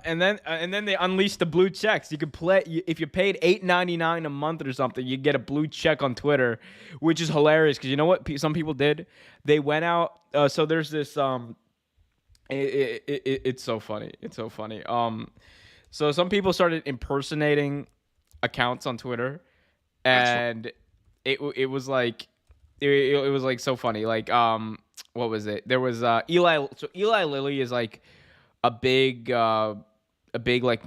And then they unleashed the blue checks. You could play if you paid $8.99 a month or something. You get a blue check on Twitter, which is hilarious because you know what some people did? They went out. So there's this. It's so funny. It's so funny. So some people started impersonating accounts on Twitter, and it was like it was like so funny. Like what was it? There was Eli. So Eli Lilly is like a big like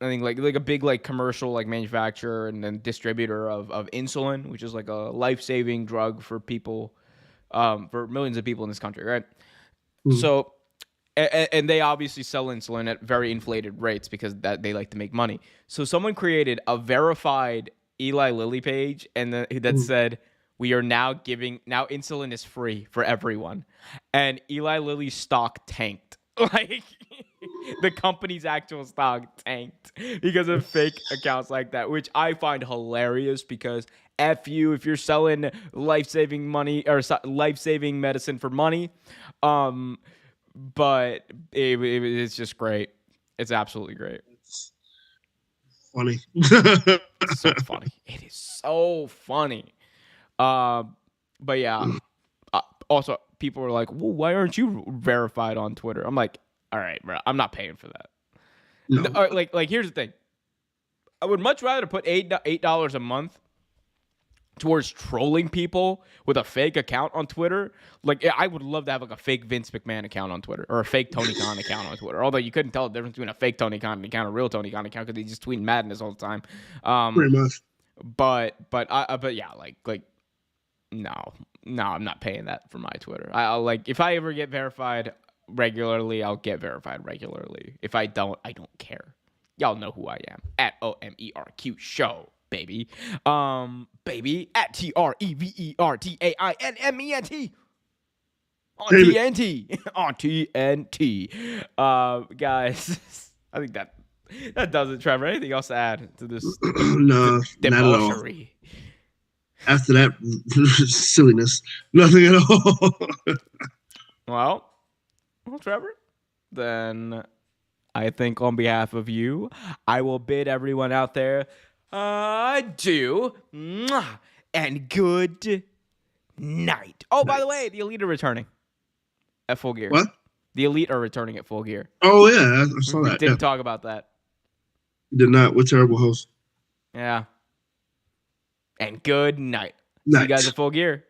I think like a big like commercial like manufacturer and then distributor of insulin, which is like a life-saving drug for people, for millions of people in this country, right? Mm-hmm. So, and they obviously sell insulin at very inflated rates because that they like to make money. So someone created a verified Eli Lilly page and that said, "We are now insulin is free for everyone," and Eli Lilly's stock tanked. Like the company's actual stock tanked because of fake accounts like that, which I find hilarious because F you if you're selling life-saving money or life-saving medicine for money. But it's just great. It's absolutely great. It's funny. It's so funny. It is so funny. But yeah. Also, people were like, well, why aren't you verified on Twitter? I'm like, all right, bro, I'm not paying for that. No. Like here's the thing. I would much rather put $8 a month towards trolling people with a fake account on Twitter. Like, I would love to have like a fake Vince McMahon account on Twitter or a fake Tony Khan account on Twitter. Although you couldn't tell the difference between a fake Tony Khan account and a real Tony Khan account because they just tweet madness all the time. Pretty much. But yeah, like no, I'm not paying that for my Twitter. I'll like if I ever get verified regularly, I'll get verified regularly. If I don't, I don't care. Y'all know who I am at OMERQ show, baby. Baby at TREVERTAINMENT on TNT on TNT. Guys, I think that does it. Trevor, anything else to add to this? No, debauchery. After that silliness, nothing at all. Well, Trevor, then I think on behalf of you, I will bid everyone out there adieu and good night. Oh, by the way, the Elite are returning at Full Gear. What? The Elite are returning at Full Gear. Oh, yeah, I saw that. Didn't talk about that. Did not. What terrible host. Yeah. And good night. Night. See you guys at Full Gear.